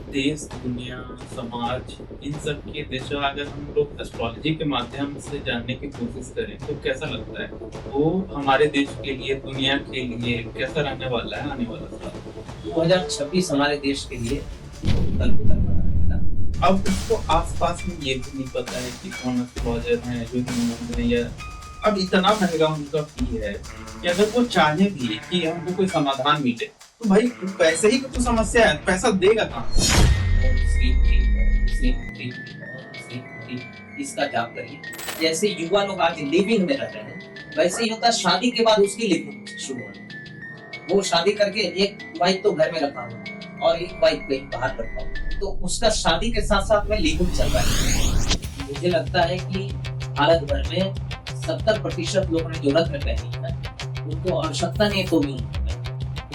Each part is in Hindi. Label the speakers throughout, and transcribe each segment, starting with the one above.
Speaker 1: देश, दुनिया, समाज इन सब की दिशा अगर हम लोग एस्ट्रोलॉजी के माध्यम से जानने की कोशिश करें तो कैसा लगता है? वो हमारे देश के लिए, दुनिया के लिए कैसा रहने वाला है आने वाला साल?
Speaker 2: 2026 हमारे देश के लिए कल-पुतल बना रहेगा।
Speaker 1: अब उसको आस-पास में ये भी नहीं पता है कि कौन एस्ट्रोलॉजर हैं, जो ह्यूमन है या अब इतना महँगा उनका फी है कि अगर वो चाहे भी कि हमको कोई समाधान मिले, तो भाई पैसे ही तो समस्या है, पैसा देगा कहाँ से?
Speaker 2: ओम श्रीम ह्रीम ओम श्रीम ह्रीम ओम श्रीम ह्रीम इसका जाप करिए। जैसे युवा लोग आज लिविंग में रह रहे हैं, वैसे ही होता है शादी के बाद उसकी लिविंग शुरू होनी। वो शादी करके एक वाइफ तो घर में रखा हुआ और एक वाइफ कहीं बाहर रखा हुआ, तो उसका शादी के साथ साथ में लिविंग चल रहा है। मुझे लगता है कि भारत भर में 70% लोगों ने जो रत्न पहनी है उनको आवश्यकता नहीं तो नहीं है।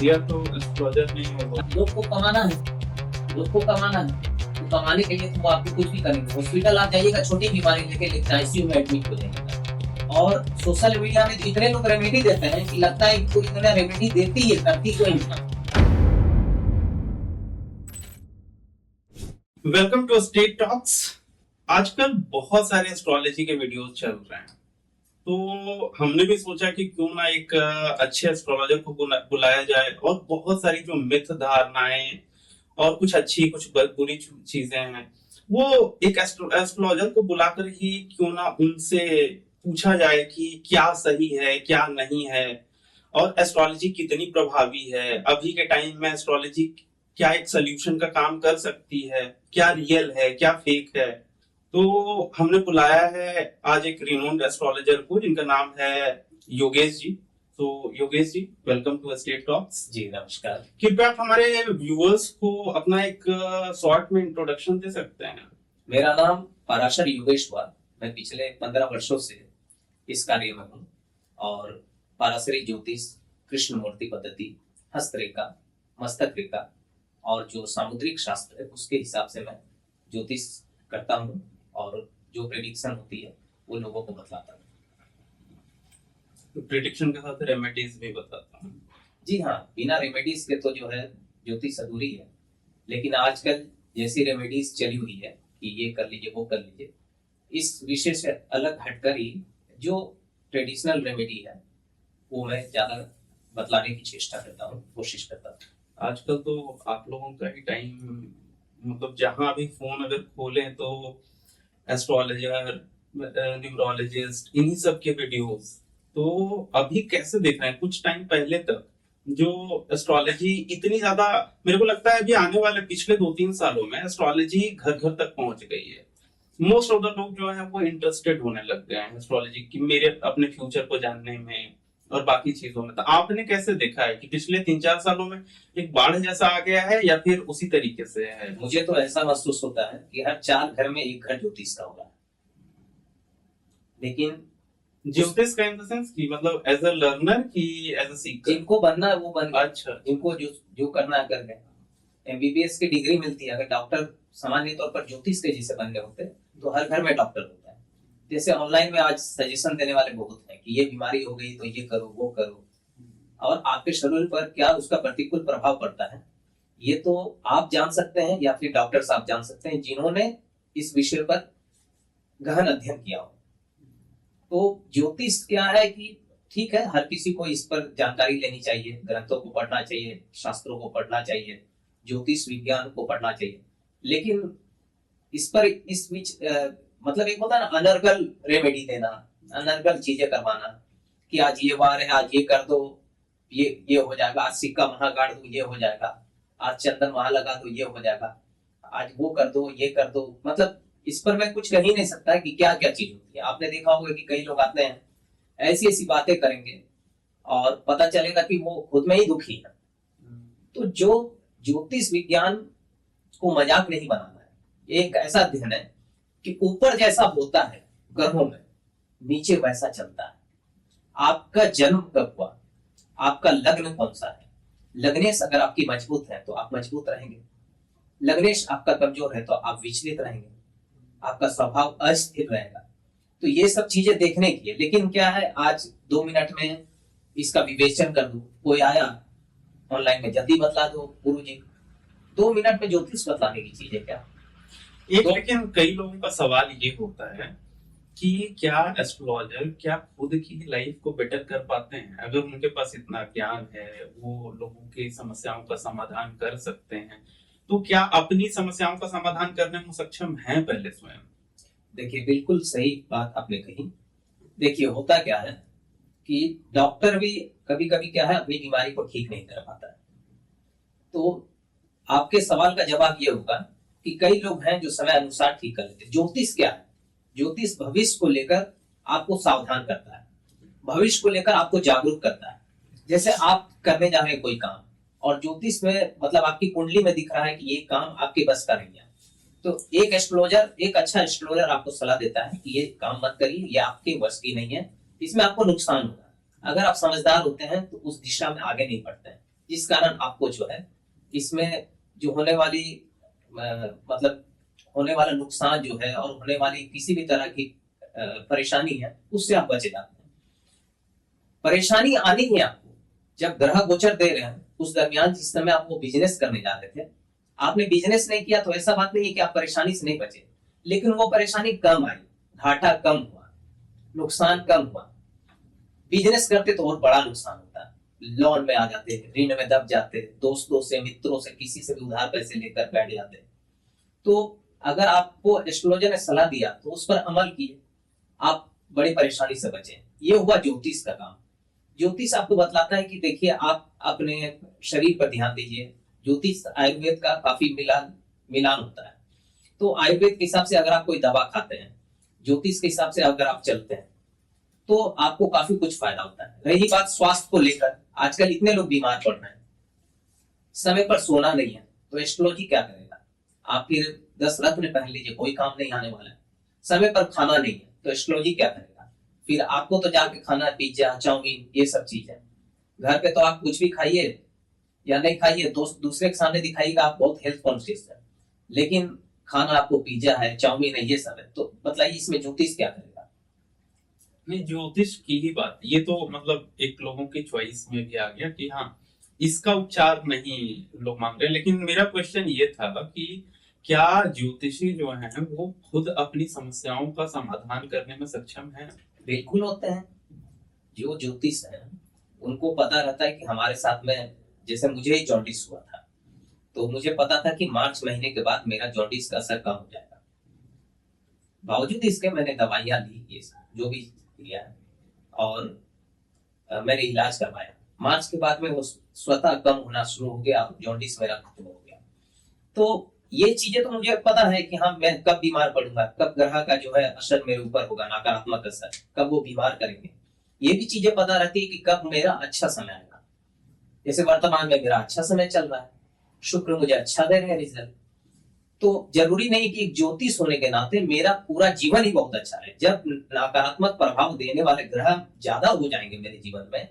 Speaker 1: या तो एस्ट्रोलॉजर नहीं होगा।
Speaker 2: लोग को कमाना है, लोग को कमाना है, तो कमाने के लिए तो वो आपको कुछ भी करेंगे। हॉस्पिटल आप जाइएगा, छोटी बीमारी लेके लेकिन आईसीयू में एडमिट हो जाएगा। और सोशल मीडिया में इतने लोग रेमेडी देते हैं कि लगता है कि कोई दुनिया रेमेडी देती है, करती कोई नहीं।
Speaker 1: Welcome to State Talks. आजकल बहुत सारे एस्ट्रोलॉजी के वीडियोस चल रहे हैं, तो हमने भी सोचा कि क्यों ना एक अच्छे एस्ट्रोलॉजर को बुलाया जाए और बहुत सारी जो मिथ धारणाएं और कुछ अच्छी कुछ बुरी चीजें हैं वो एक एस्ट्रोलॉजर को बुलाकर ही क्यों ना उनसे पूछा जाए कि क्या सही है क्या नहीं है और एस्ट्रोलॉजी कितनी प्रभावी है। अभी के टाइम में एस्ट्रोलॉजी क्या एक सोल्यूशन का काम कर सकती है, क्या रियल है क्या फेक है। तो हमने बुलाया है आज एक रिनोन्ड एस्ट्रोलॉजर को जिनका नाम है योगेश जी। तो Yogesh ji, welcome to State talks.
Speaker 2: जी नमस्कार।
Speaker 1: कृपया आप हमारे व्यूअर्स को अपना एक शॉर्ट में इंट्रोडक्शन दे सकते हैं?
Speaker 2: मेरा नाम पराशर योगेश हुआ। मैं पिछले 15 वर्षों से इस कार्य में हूँ और पाराशरी ज्योतिष, कृष्ण मूर्ति पद्धति, हस्तरेखा, मस्तक रेखा और जो सामुद्रिक शास्त्र है उसके हिसाब से मैं ज्योतिष करता हूँ और जो प्रेडिक्शन होती है वो लोगों को बतलाता हूँ।
Speaker 1: तो प्रेडिक्शन के साथ रेमेडीज भी बताता हूँ।
Speaker 2: जी हाँ, बिना रेमेडीज के तो जो है ज्योतिष अधूरी है। लेकिन आजकल जैसी रेमेडीज चली हुई है कि ये कर लीजिए वो कर लीजिए, इस विषय से अलग हटकर ही जो ट्रेडिशनल रेमेडी है वो मैं ज्यादा बतलाने की चेष्टा करता हूँ, कोशिश करता हूँ।
Speaker 1: आजकल तो आप लोगों का ही टाइम, मतलब जहां भी फोन अगर खोलें तो एस्ट्रोलॉजर, न्यूरोलॉजिस्ट, इन्हीं सब के वीडियोस। तो अभी कैसे देख रहे हैं? कुछ टाइम पहले तक जो एस्ट्रोलॉजी इतनी ज्यादा, मेरे को लगता है अभी आने वाले पिछले 2-3 सालों में एस्ट्रोलॉजी घर घर तक पहुंच गई है। मोस्ट ऑफ द लोग जो है वो इंटरेस्टेड होने लग गए हैं एस्ट्रोलॉजी की, मेरे अपने फ्यूचर को जानने में और बाकी चीजों में। तो आपने कैसे देखा है कि पिछले 3-4 सालों में एक बाढ़ जैसा आ गया है या फिर उसी तरीके से है?
Speaker 2: मुझे तो ऐसा महसूस होता है कि हर 4 घर में एक घर ज्योतिष का होगा। लेकिन
Speaker 1: ज्योतिष का इन द सेंस कि मतलब एज अ लर्नर कि एज अ सीकर?
Speaker 2: जिनको बनना है वो बन गए।
Speaker 1: अच्छा।
Speaker 2: जिनको जो जो करना है कर गए। एमबीबीएस की डिग्री मिलती है। अगर डॉक्टर सामान्य तौर पर ज्योतिष के जैसे बनने होते तो हर घर में डॉक्टर होता है। जैसे ऑनलाइन में आज सजेशन देने वाले बहुत हैं कि ये बीमारी हो गई तो ये करो वो करो, और आपके शरीर पर क्या उसका प्रतिकूल प्रभाव पड़ता है ये तो आप जान सकते हैं या फिर डॉक्टर साहब जान सकते हैं जिन्होंने इस विषय पर गहन अध्ययन किया हो। तो ज्योतिष क्या है कि ठीक है, हर किसी को इस पर जानकारी लेनी चाहिए, ग्रंथों को पढ़ना चाहिए, शास्त्रों को पढ़ना चाहिए, ज्योतिष विज्ञान को पढ़ना चाहिए। लेकिन इस पर इस बीच मतलब एक होता है ना अनर्गल रेमेडी देना, अनर्गल चीजें करवाना कि आज ये वार है, आज ये कर दो ये हो जाएगा, आज सिक्का वहां गाड़ दो ये हो जाएगा, आज चंदन वहां लगा दो ये हो जाएगा, आज वो कर दो ये कर दो। मतलब इस पर मैं कुछ कह ही नहीं सकता कि क्या क्या चीज होती है। आपने देखा होगा कि कई लोग आते हैं ऐसी ऐसी बातें करेंगे और पता चलेगा कि वो खुद में ही दुखी है। तो जो ज्योतिष विज्ञान को मजाक नहीं बनाना है, एक ऐसा अध्ययन है कि ऊपर जैसा होता है ग्रहों में, नीचे वैसा चलता है। आपका जन्म कब हुआ, आपका लग्न कौन सा है, लग्नेश अगर आपकी मजबूत है तो आप मजबूत रहेंगे, लग्नेश आपका कमजोर है तो आप विचलित रहेंगे, आपका स्वभाव अस्थिर रहेगा। तो ये सब चीजें देखने की है। लेकिन क्या है, आज 2 मिनट में इसका विवेचन कर दो, कोई आया ऑनलाइन में जल्दी बतला दो गुरु जी, 2 मिनट में ज्योतिष बतलाने की चीज है क्या?
Speaker 1: एक
Speaker 2: तो
Speaker 1: लेकिन कई लोगों का सवाल ये होता है कि क्या एस्ट्रोलॉजर क्या खुद की लाइफ को बेटर कर पाते हैं? अगर उनके पास इतना ज्ञान है, वो लोगों की समस्याओं का समाधान कर सकते हैं, तो क्या अपनी समस्याओं का समाधान करने में सक्षम हैं पहले स्वयं?
Speaker 2: देखिए, बिल्कुल सही बात आपने कही। देखिए, होता क्या है कि डॉक्टर भी कभी कभी क्या है, अपनी बीमारी को ठीक नहीं कर पाता है। तो आपके सवाल का जवाब ये होगा कि कई लोग हैं जो समय अनुसार ठीक कर लेते हैं। ज्योतिष क्या है? ज्योतिष भविष्य को लेकर आपको सावधान करता है, भविष्य को लेकर आपको जागरूक करता है। जैसे आप करने जा रहे हैं कोई काम, और ज्योतिष में मतलब आपकी कुंडली में दिख रहा है कि ये काम आपके बस का नहीं है, तो एक अच्छा एस्ट्रोलॉजर आपको सलाह देता है कि ये काम मत करिए, ये आपके वश की नहीं है, इसमें आपको नुकसान होगा। अगर आप समझदार होते हैं तो उस दिशा में आगे नहीं बढ़ते हैं, जिस कारण आपको जो है इसमें जो होने वाली मतलब होने वाला नुकसान जो है और होने वाली किसी भी तरह की परेशानी है, उससे आप बचे जाते हैं। परेशानी आनी ही आपको जब ग्रह गोचर दे रहे हैं, उस दरमियान जिस समय आप वो बिजनेस करने जा रहे थे, आपने बिजनेस नहीं किया तो ऐसा बात नहीं है कि आप परेशानी से नहीं बचे, लेकिन वो परेशानी कम आई, घाटा कम हुआ, नुकसान कम हुआ। बिजनेस करते तो और बड़ा नुकसान होता है, लोन में आ जाते, ऋण में दब जाते, दोस्तों से मित्रों से किसी से भी उधार पैसे लेकर बैठ जाते। तो अगर आपको एस्ट्रोलॉजर ने सलाह दिया तो उस पर अमल किए, आप बड़ी परेशानी से बचे। ये हुआ ज्योतिष का काम। ज्योतिष आपको बतलाता है कि देखिए, आप अपने शरीर पर ध्यान दीजिए। ज्योतिष आयुर्वेद का काफी मिलान होता है। तो आयुर्वेद के हिसाब से अगर आप कोई दवा खाते हैं, ज्योतिष के हिसाब से अगर आप चलते हैं, तो आपको काफी कुछ फायदा होता है। रही बात स्वास्थ्य को लेकर, आजकल इतने लोग बीमार पड़ रहे हैं, समय पर सोना नहीं है, तो एस्ट्रोलॉजी क्या करेगा? आप फिर 10 रत्न पहन लीजिए, कोई काम नहीं आने वाला है। समय पर खाना नहीं है, तो एस्ट्रोलॉजी क्या करेगा? फिर आपको तो जाके खाना है पिज्जा, चाउमीन, ये सब चीज है। घर पे तो आप कुछ भी खाइए या नहीं खाइए, दूसरे के सामने दिखाइएगा आप बहुत हेल्थ कॉन्शियस है, लेकिन खाना आपको पिज्जा है, चाउमीन है, ये सब है। तो बताइए, इसमें ज्योतिष क्या करेगा?
Speaker 1: नहीं, ज्योतिष की ही बात, ये तो मतलब एक लोगों की चॉइस में भी आ गया कि हाँ, इसका उपचार नहीं लोग मांग रहे। लेकिन मेरा क्वेश्चन ये था कि क्या ज्योतिषी जो हैं वो खुद अपनी समस्याओं का समाधान करने में सक्षम हैं?
Speaker 2: बिल्कुल होते हैं। जो ज्योतिष है उनको पता रहता है कि हमारे साथ में, जैसे मुझे ही जॉन्डिस हुआ था, तो मुझे पता था कि मार्च महीने के बाद मेरा जॉन्डिस का असर कम हो जाएगा। बावजूद इसके मैंने दवाइयां ली, ये जो भी लिया है, और मैंने इलाज करवाया। मार्च के बाद में वो स्वतः कम होना शुरू हो गया, जॉन्डिस मेरा खत्म हो गया। तो ये चीजें तो मुझे पता है कि हाँ, मैं कब बीमार पड़ूंगा, कब ग्रह का जो है असर मेरे ऊपर होगा, नकारात्मक असर, कब वो बीमार करेंगे। ये भी चीजें पता रहती है कि कब मेरा अच्छा समय आएगा। जैसे वर्तमान में मेरा अच्छा समय चल रहा है, शुक्र मुझे अच्छा दे रहे हैं रिजल्ट। तो जरूरी नहीं कि एक ज्योतिष होने के नाते मेरा पूरा जीवन ही बहुत अच्छा है। जब नकारात्मक प्रभाव देने वाले ग्रह ज्यादा हो जाएंगे मेरे जीवन में,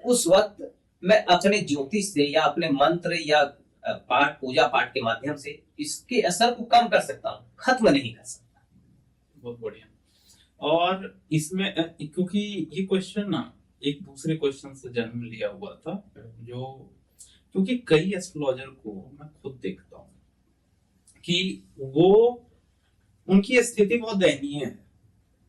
Speaker 2: उस वक्त मैं अपने ज्योतिष से या अपने मंत्र या पूजा पाठ के माध्यम से इसके असर को कम कर सकता हूँ, खत्म नहीं कर सकता।
Speaker 1: बहुत बढ़िया। और इसमें क्योंकि ये क्वेश्चन ना एक दूसरे क्वेश्चन से जन्म लिया हुआ था, जो क्योंकि कई एस्ट्रोलॉजर को मैं खुद देखता हूँ कि वो उनकी स्थिति बहुत दयनीय है।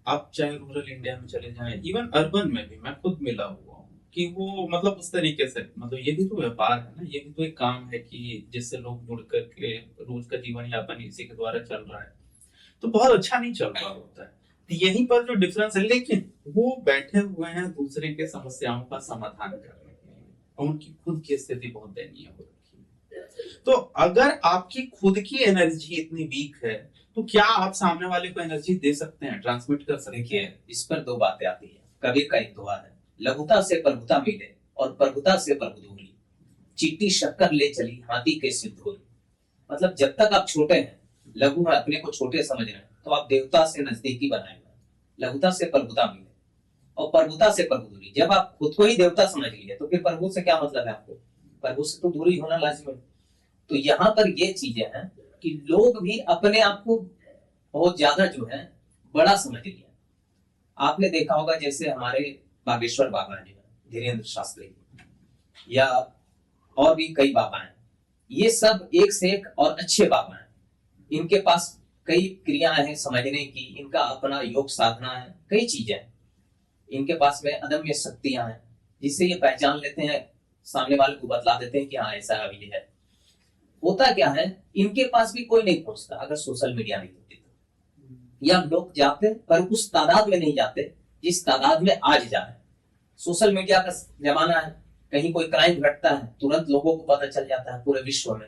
Speaker 1: आप चाहे रूरल इंडिया में चले जाएं, इवन अर्बन में भी मैं खुद मिला हुआ हूँ कि वो मतलब उस तरीके से, मतलब ये भी तो व्यापार है ना, ये भी तो एक काम है कि जिससे लोग जुड़ करके रोज का जीवन यापन इसी के द्वारा चल रहा है, तो बहुत अच्छा नहीं चल रहा होता है। तो यहीं पर जो डिफरेंस है, लेकिन वो बैठे हुए हैं दूसरे के समस्याओं का समाधान करने के लिए, और उनकी खुद की स्थिति बहुत दयनीय हो रखी है। तो अगर आपकी खुद की एनर्जी इतनी वीक है, तो क्या आप सामने वाले को एनर्जी दे सकते हैं, ट्रांसमिट कर सकते हैं?
Speaker 2: देखिए, इस पर 2 बातें आती है। कबीर का एक दोहा है, लघुता से प्रभुता मिले और प्रभुता से प्रभु दूरी, चीटी शक्कर ले चली हाथी के सिर धूरी। मतलब जब तक आप छोटे हैं, लघु है, अपने को छोटे समझ रहे हैं, तो आप देवता से नजदीकी बनाए हुए हैं। लघुता से प्रभुता मिले और प्रभुता से प्रभु दूरी। जब आप खुद को ही देवता समझ लिए, तो फिर प्रभु से क्या मतलब है आपको? प्रभु से तो दूरी होना लाजिम है। तो यहाँ पर ये चीजें हैं कि लोग भी अपने आप को बहुत ज्यादा जो है बड़ा समझ लिया। आपने देखा होगा, जैसे हमारे बागेश्वर बाबा जी हैं, धीरेन्द्र शास्त्री, या और भी कई बाबा हैं, ये सब एक से एक और अच्छे बाबा हैं। इनके पास कई क्रियाएं हैं समझने की, इनका अपना योग साधना है, कई चीजें हैं इनके पास में, अदम्य शक्तियां हैं जिससे ये पहचान लेते हैं, सामने वाले को बतला देते हैं कि हाँ ऐसा अभी है। होता क्या है, इनके पास भी कोई नहीं पहुंचता अगर सोशल मीडिया नहीं होती तो, या लोग जाते पर उस तादाद में नहीं जाते जिस तादाद में आज जा रहे हैं। सोशल मीडिया का जमाना है, कहीं कोई क्राइम घटता है तुरंत लोगों को पता चल जाता है पूरे विश्व में,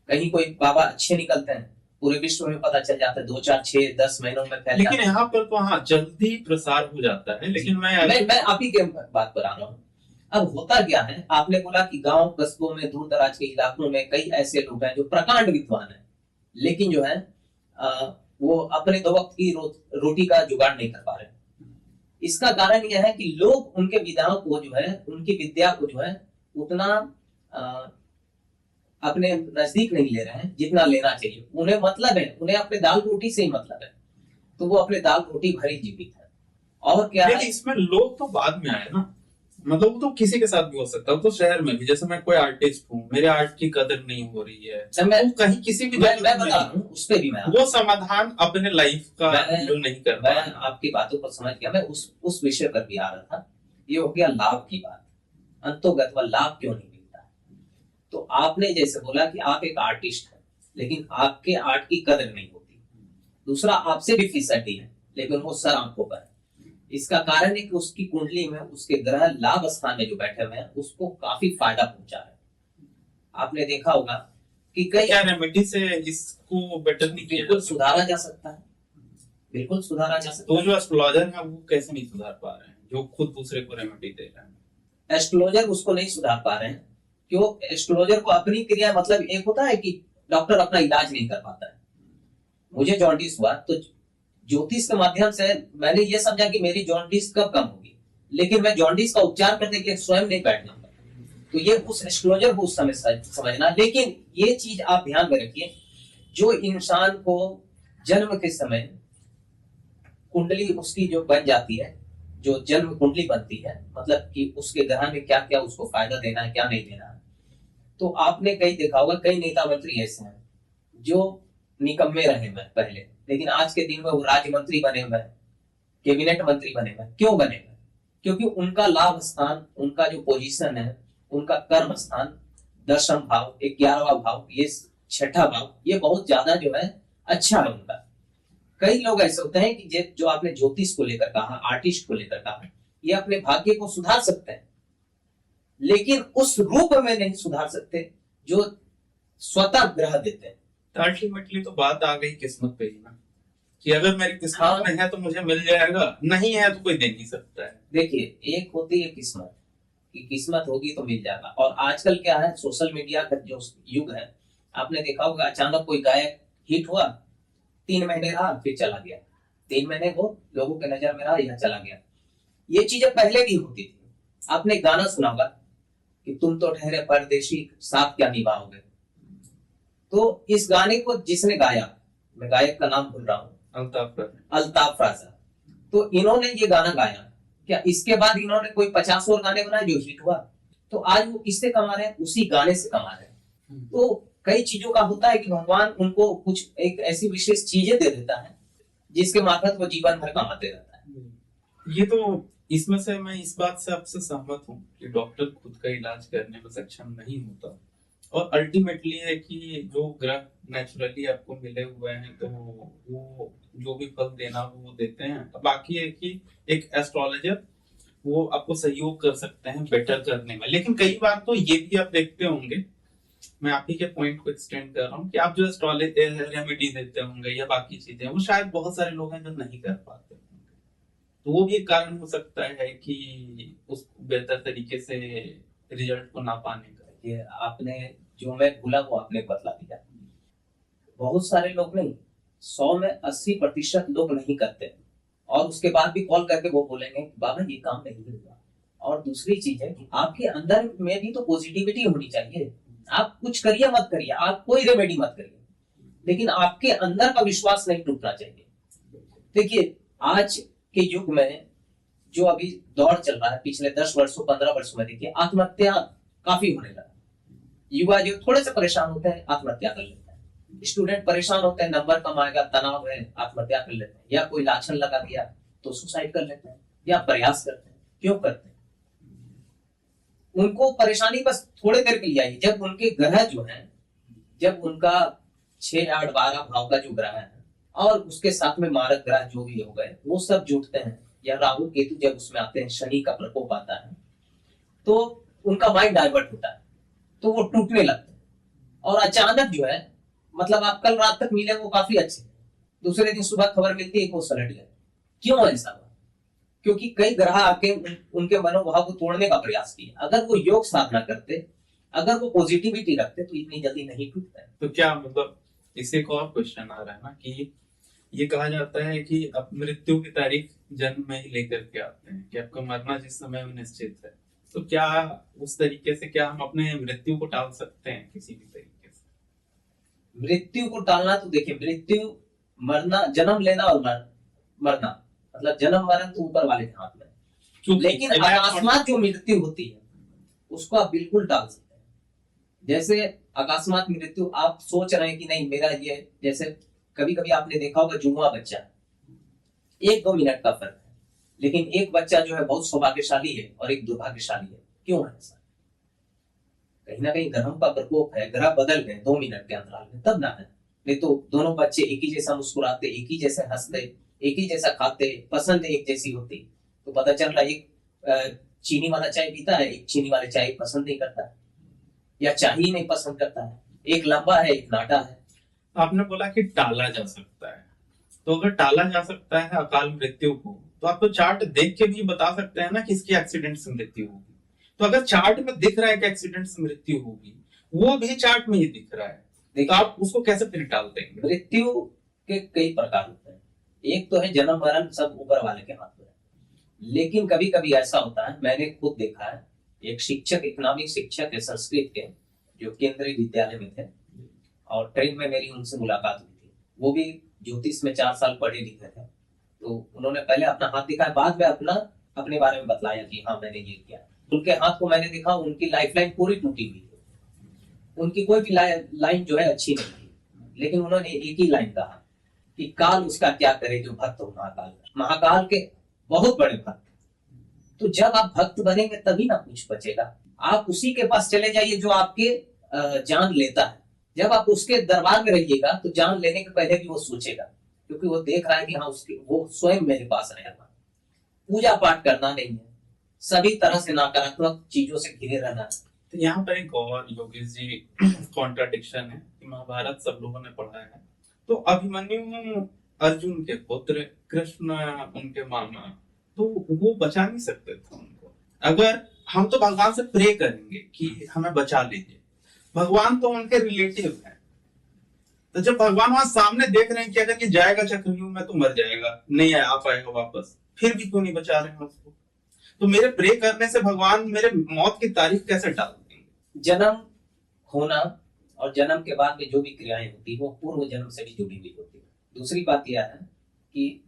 Speaker 2: कहीं कोई बाबा अच्छे निकलते हैं पूरे विश्व में पता चल जाता है, 2 4 6 10 महीनों में फैलता
Speaker 1: लेकिन यहाँ पर तो हाँ जल्दी प्रसार हो जाता है। लेकिन
Speaker 2: मैं आप ही के बात पर आ रहा हूँ। अब होता क्या है, आपने बोला कि गांव कस्बों में दूर दराज के इलाकों में कई ऐसे लोग हैं जो प्रकांड विद्वान है, लेकिन जो है वो अपने 2 वक्त की रोटी का जुगाड़ नहीं कर पा रहे। इसका कारण यह है कि लोग उनके विद्याओं को जो है, उनकी विद्या को जो है उतना अपने नजदीक नहीं ले रहे हैं जितना लेना चाहिए। उन्हें मतलब है, उन्हें अपने दाल रोटी से ही मतलब है, तो वो अपने दाल रोटी भरी जीवित है। और क्या है,
Speaker 1: इसमें लोग तो बाद में आए ना, मतलब वो तो किसी के साथ भी हो सकता है। वो तो शहर में भी, जैसे मैं कोई आर्टिस्ट हूँ, मेरे आर्ट की कदर नहीं हो रही है,
Speaker 2: मैं
Speaker 1: कहीं किसी भी
Speaker 2: मैं बता रहा हूँ उस पे भी मैं
Speaker 1: वो समाधान अपने लाइफ का जो नहीं कर
Speaker 2: मैं आपकी बातों को समझ गया। मैं उस विषय पर भी आ रहा था। ये हो गया लाभ की बात, अंतोगत व लाभ क्यों नहीं मिलता। तो आपने जैसे बोला कि आप एक आर्टिस्ट हैं लेकिन आपके आर्ट की कदर नहीं होती, दूसरा आपसे भी फिसड्डी है लेकिन वो सर आंखों पर है। इसका कारण है कि उसकी कुंडली में उसके ग्रह लाभ स्थान में जो बैठे हुए हैं उसको काफी फायदा पहुंचा है। आपने देखा होगा कि कई
Speaker 1: क्या रेमेडी से इसको बेटर नहीं किया,
Speaker 2: बिल्कुल सुधारा जा सकता है, बिल्कुल सुधारा जा सकता
Speaker 1: तो जो एस्ट्रोलॉजर है वो कैसे नहीं सुधार पा रहे हैं, जो खुद दूसरे को रेमेडी दे रहे हैं।
Speaker 2: एस्ट्रोलॉजर उसको नहीं सुधार पा रहे हैं। क्यों? एस्ट्रोलॉजर को अपनी क्रिया, मतलब एक होता है कि डॉक्टर अपना इलाज नहीं कर पाता है। मुझे जॉन्डिस हुआ तो ज्योतिष के माध्यम से मैंने ये समझा कि मेरी जॉन्डिस कब कम होगी, लेकिन मैं जॉन्डिस का उपचार करने के लिए स्वयं नहीं बैठना। तो ये उस एस्ट्रोलॉजर को उस समय समझना। लेकिन ये चीज आप ध्यान में रखिए, जो इंसान को जन्म के समय कुंडली उसकी जो बन जाती है, जो जन्म कुंडली बनती है, मतलब कि उसके ग्रह में क्या क्या उसको फायदा देना है क्या नहीं देना है। तो आपने कई देखा होगा, कई नेता मंत्री ऐसे हैं जो निकम्मे रहे हैं पहले, लेकिन आज के दिन में वो राज्य मंत्री बने हुए हैं, कैबिनेट मंत्री बने हुए। क्यों बने हुए? क्योंकि उनका लाभ स्थान, उनका जो पोजीशन है, उनका कर्म स्थान, 10वां भाव, 11वां भाव, ये 6ठा भाव, ये बहुत ज्यादा जो है अच्छा है उनका। कई लोग ऐसे होते हैं कि जो आपने ज्योतिष को लेकर कहा, आर्टिस्ट को लेकर कहा, ये अपने भाग्य को सुधार सकते हैं लेकिन उस रूप में नहीं सुधार सकते जो स्वतः ग्रह देते हैं।
Speaker 1: अल्टीमेटली तो बात आ गई किस्मत पे ही ना, कि अगर मेरी किस्मत में है तो मुझे मिल जाएगा, नहीं है तो कोई दे नहीं सकता है।
Speaker 2: देखिए, एक होती है किस्मत, कि किस्मत होगी तो मिल जाएगा। और आजकल क्या है, सोशल मीडिया का जो युग है, आपने देखा होगा अचानक कोई गायक हिट हुआ, 3 महीने रहा फिर चला गया, 3 महीने वो लोगों के नजर में रहा, यह चला गया। ये चीजें पहले भी होती थी। आपने गाना सुना होगा कि तुम तो ठहरे परदेशी साथ क्या निभाओगे। तो इस गाने को जिसने गाया, मैं गायक का नाम भूल रहा हूँ, अल्ताफ राजा। तो इन्होंने ये गाना गाया, क्या इसके बाद इन्होंने कोई 50 और गाने बनाए जो हिट हुआ? तो आज वो किससे कमा रहे हैं? उसी गाने से कमा रहे हैं। तो कई चीजों का होता है कि भगवान उनको कुछ एक ऐसी विशेष चीजें दे देता है जिसके मार्फत वो जीवन भर कमाते रहता है।
Speaker 1: ये तो इसमें से मैं इस बात से आपसे सहमत हूँ कि डॉक्टर खुद का इलाज करने में सक्षम नहीं होता, और अल्टीमेटली है कि जो ग्रह नेचुरली आपको मिले हुए हैं तो वो जो भी फल देना वो देते हैं। बाकी है कि एक एस्ट्रोलॉजर वो आपको सहयोग कर सकते हैं बेटर करने में। लेकिन कई बार तो ये भी आप देखते होंगे, मैं आप ही के पॉइंट को एक्सटेंड कर रहा हूँ, कि आप जो एस्ट्रोलॉजी रेमेडी देते होंगे या बाकी चीजें, वो शायद बहुत सारे लोग हैं जो नहीं कर पाते, तो वो भी एक कारण हो सकता है कि उस बेहतर तरीके से रिजल्ट को ना पाने का।
Speaker 2: ये आपने जो मैं भूला वो आपने बतला दिया। बहुत सारे लोग नहीं, 100 में 80% लोग नहीं करते, और उसके बाद भी कॉल करके वो बोलेंगे बाबा ये काम नहीं होगा। और दूसरी चीज है कि आपके अंदर में भी तो पॉजिटिविटी होनी चाहिए। आप कुछ करिए मत करिए, आप कोई रेमेडी मत करिए, लेकिन आपके अंदर का विश्वास नहीं टूटना चाहिए। देखिए, आज के युग में जो अभी दौर चल रहा है, पिछले 10 वर्षों 15 वर्षों में देखिए आत्महत्या काफी होने लगा। युवा जो थोड़े से परेशान होते हैं आत्महत्या कर लेते हैं, स्टूडेंट परेशान होते हैं, नंबर कम आएगा, तनाव है, आत्महत्या कर लेते हैं, या कोई लाछन लगा दिया तो सुसाइड कर लेते हैं या प्रयास करते हैं। क्यों करते हैं? उनको परेशानी बस थोड़े देर के लिए आई, जब उनके ग्रह जो है, जब उनका 6, 8, 12 भाव का जो ग्रह है और उसके साथ में मारक ग्रह जो भी हो गए वो सब जुटते हैं, या राहु केतु जब उसमें आते हैं, शनि का प्रकोप आता है, तो उनका माइंड डाइवर्ट होता है, तो वो टूटने लगते हैं। और अचानक जो है, मतलब आप कल रात तक मिले वो काफी अच्छे, दूसरे दिन सुबह खबर मिलती है कि वो सलट गए। क्यों ऐसा हुआ? क्योंकि कई ग्रह आके उनके मनोभाव को तोड़ने का प्रयास किया। अगर वो योग साधना करते, अगर वो पॉजिटिविटी रखते तो इतनी जल्दी नहीं टूटते।
Speaker 1: तो क्या मतलब इससे एक और क्वेश्चन आ रहा है ना कि ये कहा जाता है कि अब मृत्यु की तारीख जन्म में ही लेकर के आते हैं कि आपका मरना जिस समय में निश्चित है, तो क्या उस तरीके से क्या हम अपने मृत्यु को टाल सकते हैं किसी भी तरीके से?
Speaker 2: मृत्यु को टालना तो देखिए, मृत्यु, मरना, जन्म लेना और मरना, मतलब जन्म मरण तो ऊपर वाले के हाथ में है। लेकिन अकस्मात जो मृत्यु होती है उसको आप बिल्कुल टाल सकते हैं। जैसे अकस्मात मृत्यु, आप सोच रहे हैं कि नहीं मेरा ये, जैसे कभी कभी आपने देखा होगा जुड़वा बच्चा, 1-2 मिनट का फर्क है, लेकिन एक बच्चा जो है बहुत सौभाग्यशाली है और एक दुर्भाग्यशाली है। क्यों है ऐसा? कहीं ना कहीं ग्रहों का प्रकोप है, ग्रह बदल गए 2 मिनट के अंतराल में, तब ना है। नहीं तो दोनों बच्चे एक ही जैसा मुस्कुराते, एक ही जैसे हंसते, एक ही जैसा खाते, पसंद एक जैसी होती, तो पता चल रहा है एक चीनी वाला चाय पीता है, एक चीनी वाला चाय पसंद नहीं करता है, या चाय ही नहीं पसंद करता है, एक लंबा है एक नाटा है।
Speaker 1: आपने बोला कि टाला जा सकता है, तो अगर टाला जा सकता है अकाल मृत्यु को, तो आप तो चार्ट देख के भी बता सकते हैं ना कि इसकी एक्सीडेंट से मृत्यु होगी। तो अगर चार्ट में दिख रहा है कि एक्सीडेंट से मृत्यु होगी, वो भी चार्ट में ही दिख रहा है, तो आप उसको कैसे फिर टाल देंगे?
Speaker 2: मृत्यु के कई प्रकार होते हैं, एक तो है जन्म मरण, सब ऊपर वाले के हाथ में है। लेकिन कभी कभी ऐसा होता है, मैंने खुद देखा है, एक शिक्षक, इकोनॉमिक शिक्षक है संस्कृत के, जो केंद्रीय विद्यालय में थे, और ट्रेन में मेरी उनसे मुलाकात हुई थी। वो भी ज्योतिष में 4 साल पढ़े लिखे थे, तो उन्होंने पहले अपना हाथ दिखाया, बाद में अपने बारे में बतलाया कि हाँ मैंने ये किया। उनके हाथ को मैंने देखा, उनकी लाइफलाइन पूरी टूटी हुई थी, उनकी कोई भी लाइन जो है अच्छी नहीं थी, लेकिन उन्होंने एक ही लाइन कहा कि काल उसका क्या करे जो भक्त हो महाकाल। महाकाल के बहुत बड़े भक्त, तो जब आप भक्त बनेंगे तभी ना कुछ बचेगा। आप उसी के पास चले जाइए जो आपके जान लेता है। जब आप उसके दरबार में रहिएगा तो जान लेने के पहले भी वो सोचेगा, क्योंकि वो देख रहा है कि हाँ वो स्वयं मेरे पास रहेगा। पूजा पाठ करना नहीं है, सभी तरह से नकारात्मक चीजों से घिरे रहना है।
Speaker 1: तो यहाँ पर एक और योगेश जी कॉन्ट्राडिक्शन है कि महाभारत सब लोगों ने पढ़ा है, तो अभिमन्यु अर्जुन के पुत्र, कृष्ण उनके मामा, तो वो बचा नहीं सकते थे उनको। अगर हम तो भगवान से प्रे करेंगे कि हमें बचा लीजिए, भगवान तो उनके रिलेटिव हैं, तो जब भगवान वहां सामने देख रहे हैं कि अगर ये जाएगा चक्रव्यूह में तो मर जाएगा, नहीं आ पाएगा वापस, फिर भी क्यों नहीं बचा रहे हैं उसको? तो मेरे प्रे करने से भगवान मेरे मौत की तारीख कैसे डाल देंगे?
Speaker 2: जन्म होना और जन्म के बाद में जो भी क्रियाएं होती है वो पूर्व जन्म से भी जुड़ी हुई होती है। दूसरी बात यह है कि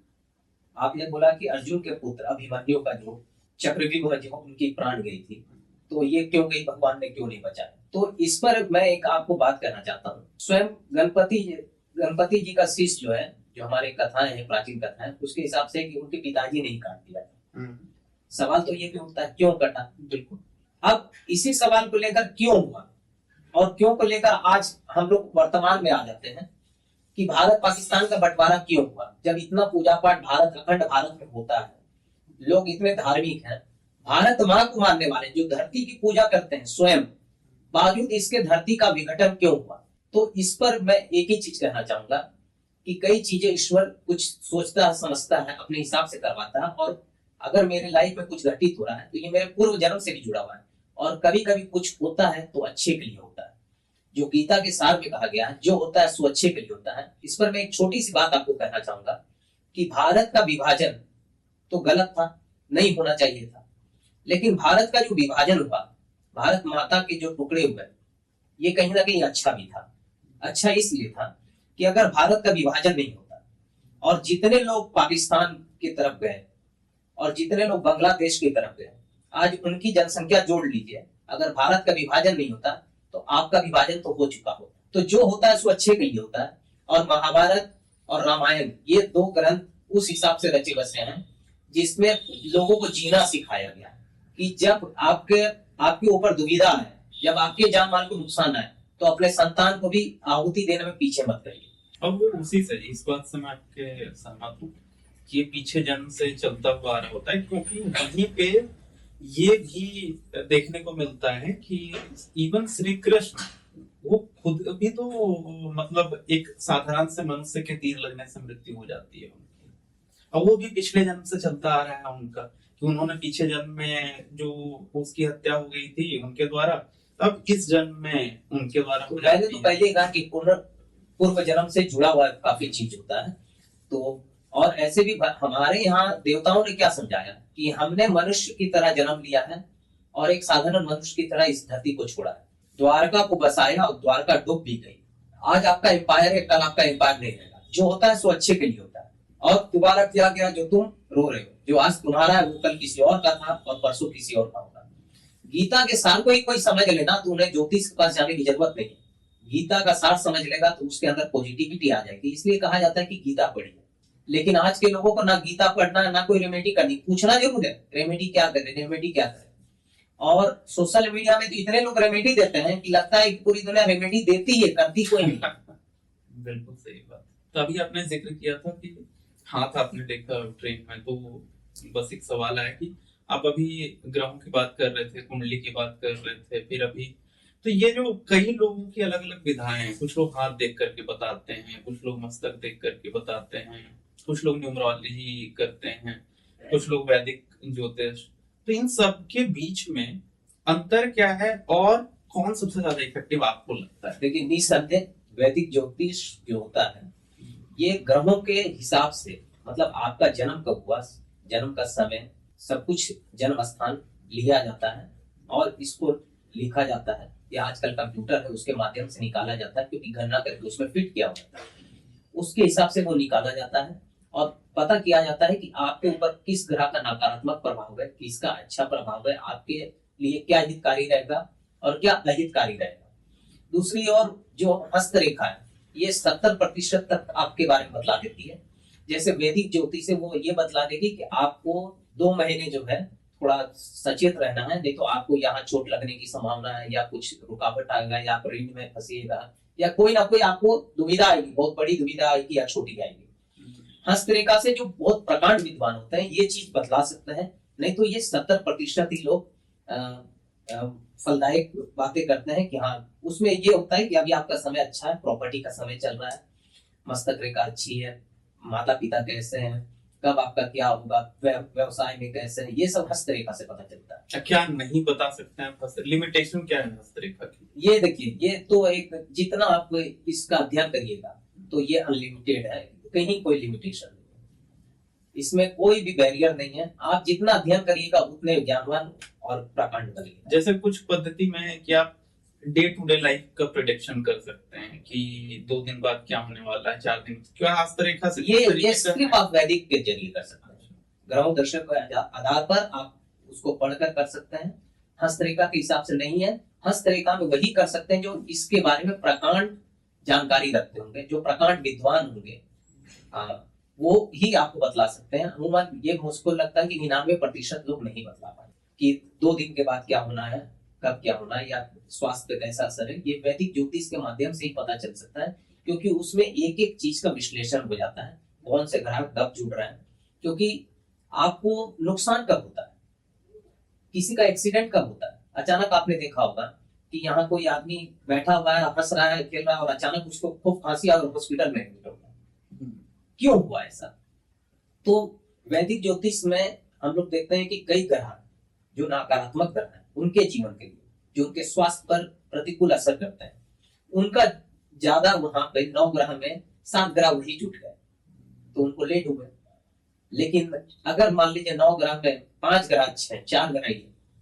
Speaker 2: आपने बोला कि अर्जुन के पुत्र अभिमन्यु का जो चक्रव्यूह जो उनकी प्राण गई थी, तो ये क्यों गई, भगवान ने क्यों नहीं बचाया? तो इस पर मैं एक आपको बात कहना चाहता हूँ। स्वयं गणपति जी का शिष्य जो है, जो हमारे कथाएं हैं, प्राचीन कथाएं, उसके हिसाब से कि उनके पिताजी ने ही काट दिया था। सवाल तो ये भी उठता है क्यों कटा? बिल्कुल। अब इसी सवाल को लेकर क्यों हुआ और क्यों को लेकर आज हम लोग वर्तमान में आ जाते हैं कि भारत पाकिस्तान का बंटवारा क्यों हुआ, जब इतना पूजा पाठ भारत, अखंड भारत में होता है, लोग इतने धार्मिक हैं, भारत मां को मानने वाले जो धरती की पूजा करते हैं स्वयं, बावजूद इसके धरती का विघटन क्यों हुआ? तो इस पर मैं एक ही चीज कहना चाहूंगा कि कई चीजें ईश्वर कुछ सोचता है, समझता है, अपने हिसाब से करवाता है, और अगर मेरे लाइफ में कुछ घटित हो रहा है तो ये मेरे पूर्व जन्म से भी जुड़ा हुआ है, और कभी कभी कुछ होता है तो अच्छे के लिए होता है। जो गीता के सार में कहा गया है, जो होता है सो अच्छे के लिए होता है। इस पर मैं एक छोटी सी बात आपको कहना चाहूंगा कि भारत का विभाजन तो गलत था, नहीं होना चाहिए था, लेकिन भारत का जो विभाजन हुआ, भारत माता के जो टुकड़े हुए, ये कहीं ना कहीं अच्छा भी था। अच्छा इसलिए था कि अगर भारत का विभाजन नहीं होता और जितने लोग पाकिस्तान की तरफ गए और जितने लोग बांग्लादेश की तरफ गए, आज उनकी जनसंख्या जोड़ लीजिए, अगर भारत का विभाजन नहीं होता तो आपका विभाजन तो हो चुका हो। तो जो होता है सो अच्छे के लिए होता है। और महाभारत और रामायण ये दो ग्रंथ उस हिसाब से रचे बसे हैं जिसमें लोगों को जीना सिखाया गया है कि जब आपके ऊपर दुविधा है, जब आपके जान माल को नुकसान है, तो अपने संतान को भी आहुति देने में पीछे मत रहिए।
Speaker 1: अब वो उसी से इस बात से मैं आपके सहमत हूँ कि ये पीछे जन्म से चलता हुआ आ रहा होता है, क्योंकि वहीं पे ये भी देखने को मिलता है कि इवन श्री कृष्ण वो खुद भी तो मतलब एक साधारण से मनुष्य के तीर लगने से मृत्यु हो जाती है उनकी। अब वो भी पिछले जन्म से चलता आ रहा है उनका कि उन्होंने पीछे जन्म में जो उसकी हत्या हो गई थी उनके द्वारा, अब इस जन्म में उनके द्वारा हो
Speaker 2: मैंने
Speaker 1: जाती
Speaker 2: तो
Speaker 1: है।
Speaker 2: पहले ही कहा कि पूर्व जन्म से जुड़ा हुआ काफी चीज होता है। तो और ऐसे भी हमारे यहाँ देवताओं ने क्या समझाया कि हमने मनुष्य की तरह जन्म लिया है और एक साधारण मनुष्य की तरह इस धरती को छोड़ा है, द्वारका को बसाया और द्वारका डूब भी गई। आज आपका एम्पायर है, कल आपका एम्पायर नहीं रहेगा। जो होता है सो अच्छे के लिए होता है। और दोबारा किया गया जो तुम रो रहे हो, जो आज तुम्हारा है वो कल किसी और का था और परसों किसी और का होगा। गीता के सार को ही कोई समझ लेना तो उन्हें ज्योतिष के पास जाने की जरूरत नहीं है। गीता का सार समझ लेगा तो उसके अंदर पॉजिटिविटी आ जाएगी। इसलिए कहा जाता है कि गीता पढ़िए। लेकिन आज के लोगों को ना गीता पढ़ना ना कोई रेमेडी करनी, पूछना जरूर है रेमेडी क्या करे, रेमेडी क्या करे। और सोशल मीडिया में तो इतने लोग रेमेडी देते हैं कि लगता है कि पूरी दुनिया रेमेडी देती है, करती कोई नहीं।
Speaker 1: बिल्कुल सही बात। तभी आपने जिक्र किया था कि हाथ आपने देखा ट्रेन में, तो बस एक सवाल आया कि आप अभी ग्रहों की बात कर रहे थे, कुंडली की बात कर रहे थे, फिर अभी तो ये जो कई लोगों की अलग अलग विधाएं हैं, कुछ लोग हाथ देख करके बताते हैं, कुछ लोग मस्तक देख करके बताते हैं, कुछ लोग न्यूमरोलॉजी करते हैं, कुछ लोग वैदिक ज्योतिष। तो इन सब के बीच में अंतर क्या है और कौन सबसे ज्यादा इफेक्टिव आपको लगता है?
Speaker 2: देखिए निसंदेह वैदिक ज्योतिष जो होता है ये ग्रहों के हिसाब से, मतलब आपका जन्म कब हुआ, जन्म का समय, सब कुछ जन्म स्थान लिया जाता है और इसको लिखा जाता है। या आजकल कंप्यूटर है उसके माध्यम से निकाला जाता है, क्योंकि गणना करके उसमें फिट किया होता है, उसके हिसाब से वो निकाला जाता है और पता किया जाता है कि आपके ऊपर किस ग्रह का नकारात्मक प्रभाव है, किसका अच्छा प्रभाव है, आपके लिए क्या हितकारी रहेगा और क्या अहितकारी रहेगा। दूसरी ओर जो हस्तरेखा है ये 70% तक आपके बारे में बतला देती है। जैसे वैदिक ज्योतिष से वो ये बतला देगी कि आपको 2 महीने जो है थोड़ा सचेत रहना है, नहीं तो आपको यहाँ चोट लगने की संभावना है, या कुछ रुकावट आएगा, या आप ऋण में फंसिएगा, या कोई ना कोई आपको दुविधा आएगी, बहुत बड़ी दुविधा आएगी या छोटी आएगी। हस्तरेखा से जो बहुत प्रकांड विद्वान होते हैं ये चीज बतला सकते हैं, नहीं तो ये 70% ही लोग फलदायक बातें करते हैं कि हाँ उसमें ये होता है कि अभी आपका समय अच्छा है, प्रॉपर्टी का समय चल रहा है, मस्तक रेखा अच्छी है, माता पिता कैसे हैं, कब आपका क्या होगा, व्यवसाय में कैसे है, ये सब हस्तरेखा से पता चलता है।
Speaker 1: क्या नहीं बता सकते हैं? लिमिटेशन क्या है हस्तरेखा की?
Speaker 2: ये देखिए ये तो एक जितना आप इसका अध्ययन करिएगा तो ये अनलिमिटेड है, कहीं कोई लिमिटेशन नहीं है, इसमें कोई भी बैरियर नहीं है। आप जितना अध्ययन करिएगा उतने ज्ञानवान और प्रकांड बनिएगा।
Speaker 1: जैसे कुछ पद्धति में है कि आप डे टू डे लाइफ का प्रेडिक्शन कर सकते हैं कि 2 दिन बाद क्या होने वाला है, 4 दिन, क्या हस्तरेखा से
Speaker 2: ये सिर्फ आप वैदिक के जरिए कर सकते हैं। ग्रहों दर्शन के आधार पर आप उसको पढ़कर कर सकते हैं, हस्तरेखा के हिसाब से नहीं है। हस्तरेखा में वही कर सकते हैं जो इसके बारे में प्रकांड जानकारी रखते होंगे, जो प्रकांड विद्वान होंगे, वो ही आपको बतला सकते हैं। अमूमन ये मुझको लगता है कि 99% लोग नहीं बतला पाए कि 2 दिन के बाद क्या होना है, कब क्या होना है, या स्वास्थ्य पे कैसा असर है। ये वैदिक ज्योतिष के माध्यम से ही पता चल सकता है, क्योंकि उसमें एक एक चीज का विश्लेषण हो जाता है, कौन से ग्रह कब जुड़ रहे हैं, क्योंकि आपको नुकसान कब होता है, किसी का एक्सीडेंट कब होता है। अचानक आपने देखा होगा कि यहाँ कोई आदमी बैठा हुआ है, हंस रहा है, खेल रहा है, और अचानक उसको खूब खांसी और हॉस्पिटल में एडमिट हो गया। क्यों हुआ ऐसा? तो वैदिक ज्योतिष में हम लोग देखते हैं कि कई ग्रह जो नकारात्मक ग्रह हैं उनके जीवन के लिए, जो उनके स्वास्थ्य पर प्रतिकूल असर करते हैं, उनका ज्यादा वहां पे 9 ग्रह में 7 ग्रह वही जुट गए तो उनको ले डूबे। लेकिन अगर मान लीजिए 9 ग्रह में 5 ग्रह अच्छे हैं, 4 ग्रह ही,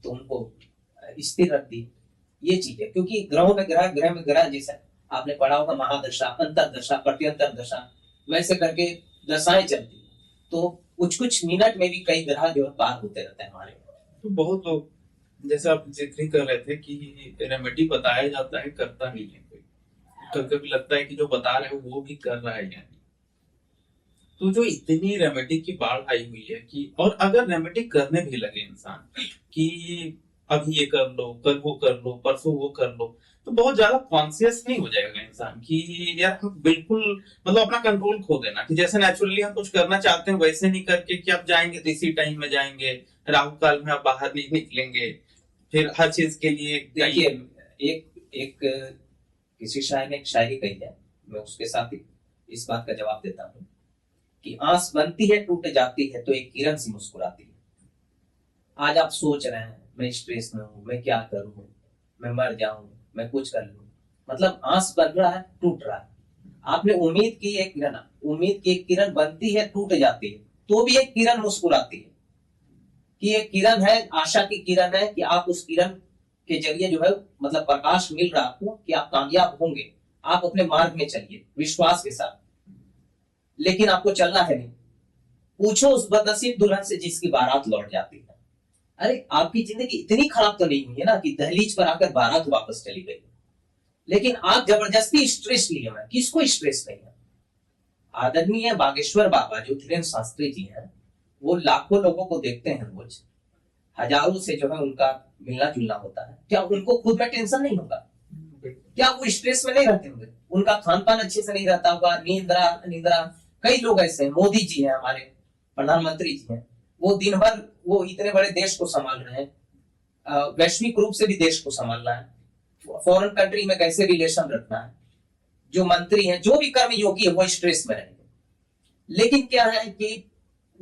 Speaker 2: तो उनको स्थिर रख दी। ये चीज है, क्योंकि ग्रहों में ग्रह में ग्रह, जैसे आपने पढ़ा होगा महादशा, अंतरदशा, प्रत्यंतर दशा, वैसे करके दशाएं चलती, तो कुछ कुछ मिनट में भी कई ग्रह जो पार होते रहते हैं हमारे।
Speaker 1: तो बहुत लोग जैसे आप जिक्र ही कर रहे थे कि रेमेडी बताया जाता है, करता नहीं है कोई। कभी कभी लगता है कि जो बता रहे हो वो भी कर रहा है या नहीं। तो जो इतनी रेमेडी की बाढ़ आई हुई है कि, और अगर रेमेडी करने भी लगे इंसान कि अभी ये कर लो, कल वो कर लो, परसों वो कर लो, तो बहुत ज्यादा कॉन्शियस नहीं हो जाएगा इंसान कि यार हम बिल्कुल, मतलब अपना कंट्रोल खो देना कि जैसे नेचुरली हम कुछ करना चाहते हैं वैसे नहीं करके कि आप जाएंगे तो इसी टाइम में जाएंगे, राहु काल में आप बाहर नहीं निकलेंगे, फिर हर चीज के लिए
Speaker 2: देखिए, एक एक किसी शायर ने एक शायरी कही है, मैं उसके साथ इस बात का जवाब देता हूँ कि आंस बनती है टूट जाती है तो एक किरण सी मुस्कुराती है। आज आप सोच रहे हैं मैं स्ट्रेस में हूँ, मैं क्या करूँ, मैं मर जाऊं, मैं कुछ कर लूं, मतलब आंस बन रहा है, टूट रहा है। आपने उम्मीद की एक किरण, उम्मीद की एक किरण बनती है, टूट जाती है, तो भी एक किरण मुस्कुराती है कि एक किरण है, आशा की किरण है कि आप उस किरण के जरिए जो है मतलब प्रकाश मिल रहा है आपको कि आप कामयाब होंगे, आप अपने मार्ग में चलिए विश्वास के साथ। लेकिन आपको चलना है नहीं। पूछो उस बदनसीब दुल्हन से जिसकी बारात लौट जाती है। अरे आपकी जिंदगी इतनी खराब तो नहीं हुई है ना कि दहलीज पर आकर बारात वापस चली गई, लेकिन आप जबरदस्ती स्ट्रेस लिए हुए। किसको स्ट्रेस नहीं है? आदरणीय बागेश्वर बाबा जो धीरेन्द्र शास्त्री जी हैं, वो लाखों लोगों को देखते हैं रोज, हजारों से जो है उनका मिलना जुलना होता है। क्या उनको खुद में टेंशन नहीं होगा? क्या वो स्ट्रेस में नहीं रहते होंगे? उनका खान पान अच्छे से नहीं रहता होगा, नींदरा निंद्रा। कई लोग ऐसे हैं, मोदी जी हैं हमारे प्रधानमंत्री जी हैं, वो दिन भर वो इतने बड़े देश को संभाल रहे हैं, वैश्विक रूप से भी देश को संभालना है, फॉरेन कंट्री में कैसे रिलेशन रखना है। जो मंत्री हैं, जो भी कर्मयोगी है, वो स्ट्रेस में रहेंगे। लेकिन क्या है कि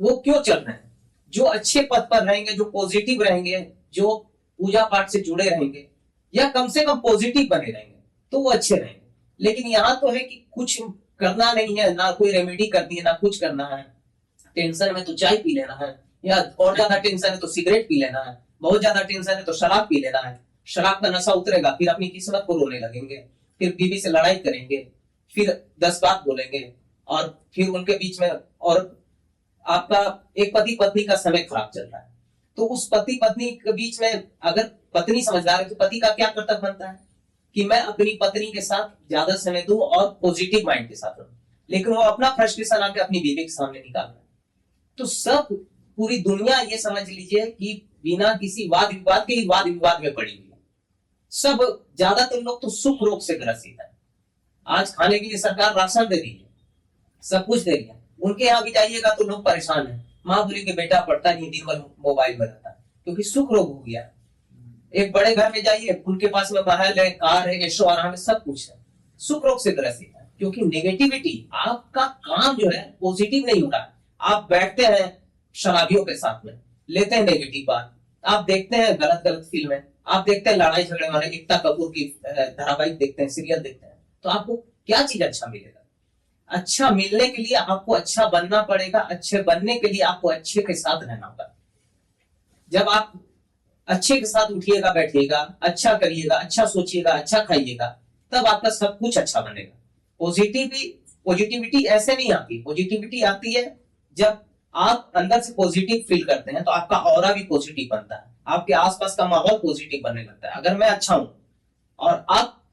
Speaker 2: वो क्यों चल रहे हैं? जो अच्छे पद पर रहेंगे, जो पॉजिटिव रहेंगे, जो पूजा पाठ से जुड़े रहेंगे, या कम से कम पॉजिटिव बने रहेंगे, तो वो अच्छे रहेंगे। लेकिन यहाँ तो है कि कुछ करना नहीं है, ना कोई रेमेडी करनी है, ना कुछ करना है। टेंशन में तो चाय पी लेना है, या और ज्यादा टेंशन है तो सिगरेट पी लेना है, बहुत ज्यादा टेंशन है तो शराब पी लेना है। शराब का नशा उतरेगा, फिर अपनी किस्मत को रोने लगेंगे, फिर बीवी से लड़ाई करेंगे, फिर 10 बात बोलेंगे, और फिर उनके बीच में, और आपका एक पति पत्नी का समय खराब चल रहा है, तो उस पति पत्नी के बीच में अगर पत्नी समझदार है तो पति का क्या कर्तव्य बनता है कि मैं अपनी पत्नी के साथ ज्यादा समय दूं और पॉजिटिव माइंड के साथ रहूं। लेकिन वो अपना फ्रस्ट्रेशन आके अपनी बीवी के सामने निकाल रहा है। तो सब पूरी दुनिया ये समझ लीजिए कि बिना किसी वाद विवाद के ही वाद विवाद में पड़ी हुई है। सब ज्यादातर लोग तो सुख रोग से ग्रसित है। आज खाने के लिए सरकार राशन दे रही है, सब कुछ दे रही है, उनके यहाँ भी जाइएगा तो लोग परेशान है। माँ बोली कि बेटा पढ़ता नहीं, दिन भर मोबाइल में रहता है, क्योंकि सुख रोग हो गया। एक बड़े घर में जाइए, उनके पास में महल है, कार है, ऐशो आराम है, सब कुछ है, सुख रोग से ग्रसित है। क्योंकि नेगेटिविटी, आपका काम जो है पॉजिटिव नहीं हो रहा है। आप बैठते हैं शराबियों के साथ में, लेते हैं नेगेटिव बात, आप देखते हैं गलत गलत फिल्में, आप देखते हैं लड़ाई झगड़े वाले, एकता कपूर की धारावाहिक देखते हैं, सीरियल देखते हैं, तो आपको क्या चीज अच्छा मिलेगा? अच्छा मिलने के लिए आपको अच्छा बनना पड़ेगा, अच्छे बनने के लिए आपको अच्छे के साथ रहना होगा। जब आप अच्छे के साथ उठिएगा, बैठिएगा, अच्छा करिएगा, अच्छा सोचिएगा, अच्छा खाइएगा, तब आपका सब कुछ अच्छा बनेगा। पॉजिटिविटी ऐसे नहीं आती। पॉजिटिविटी आती है जब आप अंदर से पॉजिटिव फील करते हैं, तो आपका ऑरा भी पॉजिटिव बनता है, आपके आसपास का माहौल पॉजिटिव बनने लगता है। अगर मैं अच्छा हूं और आप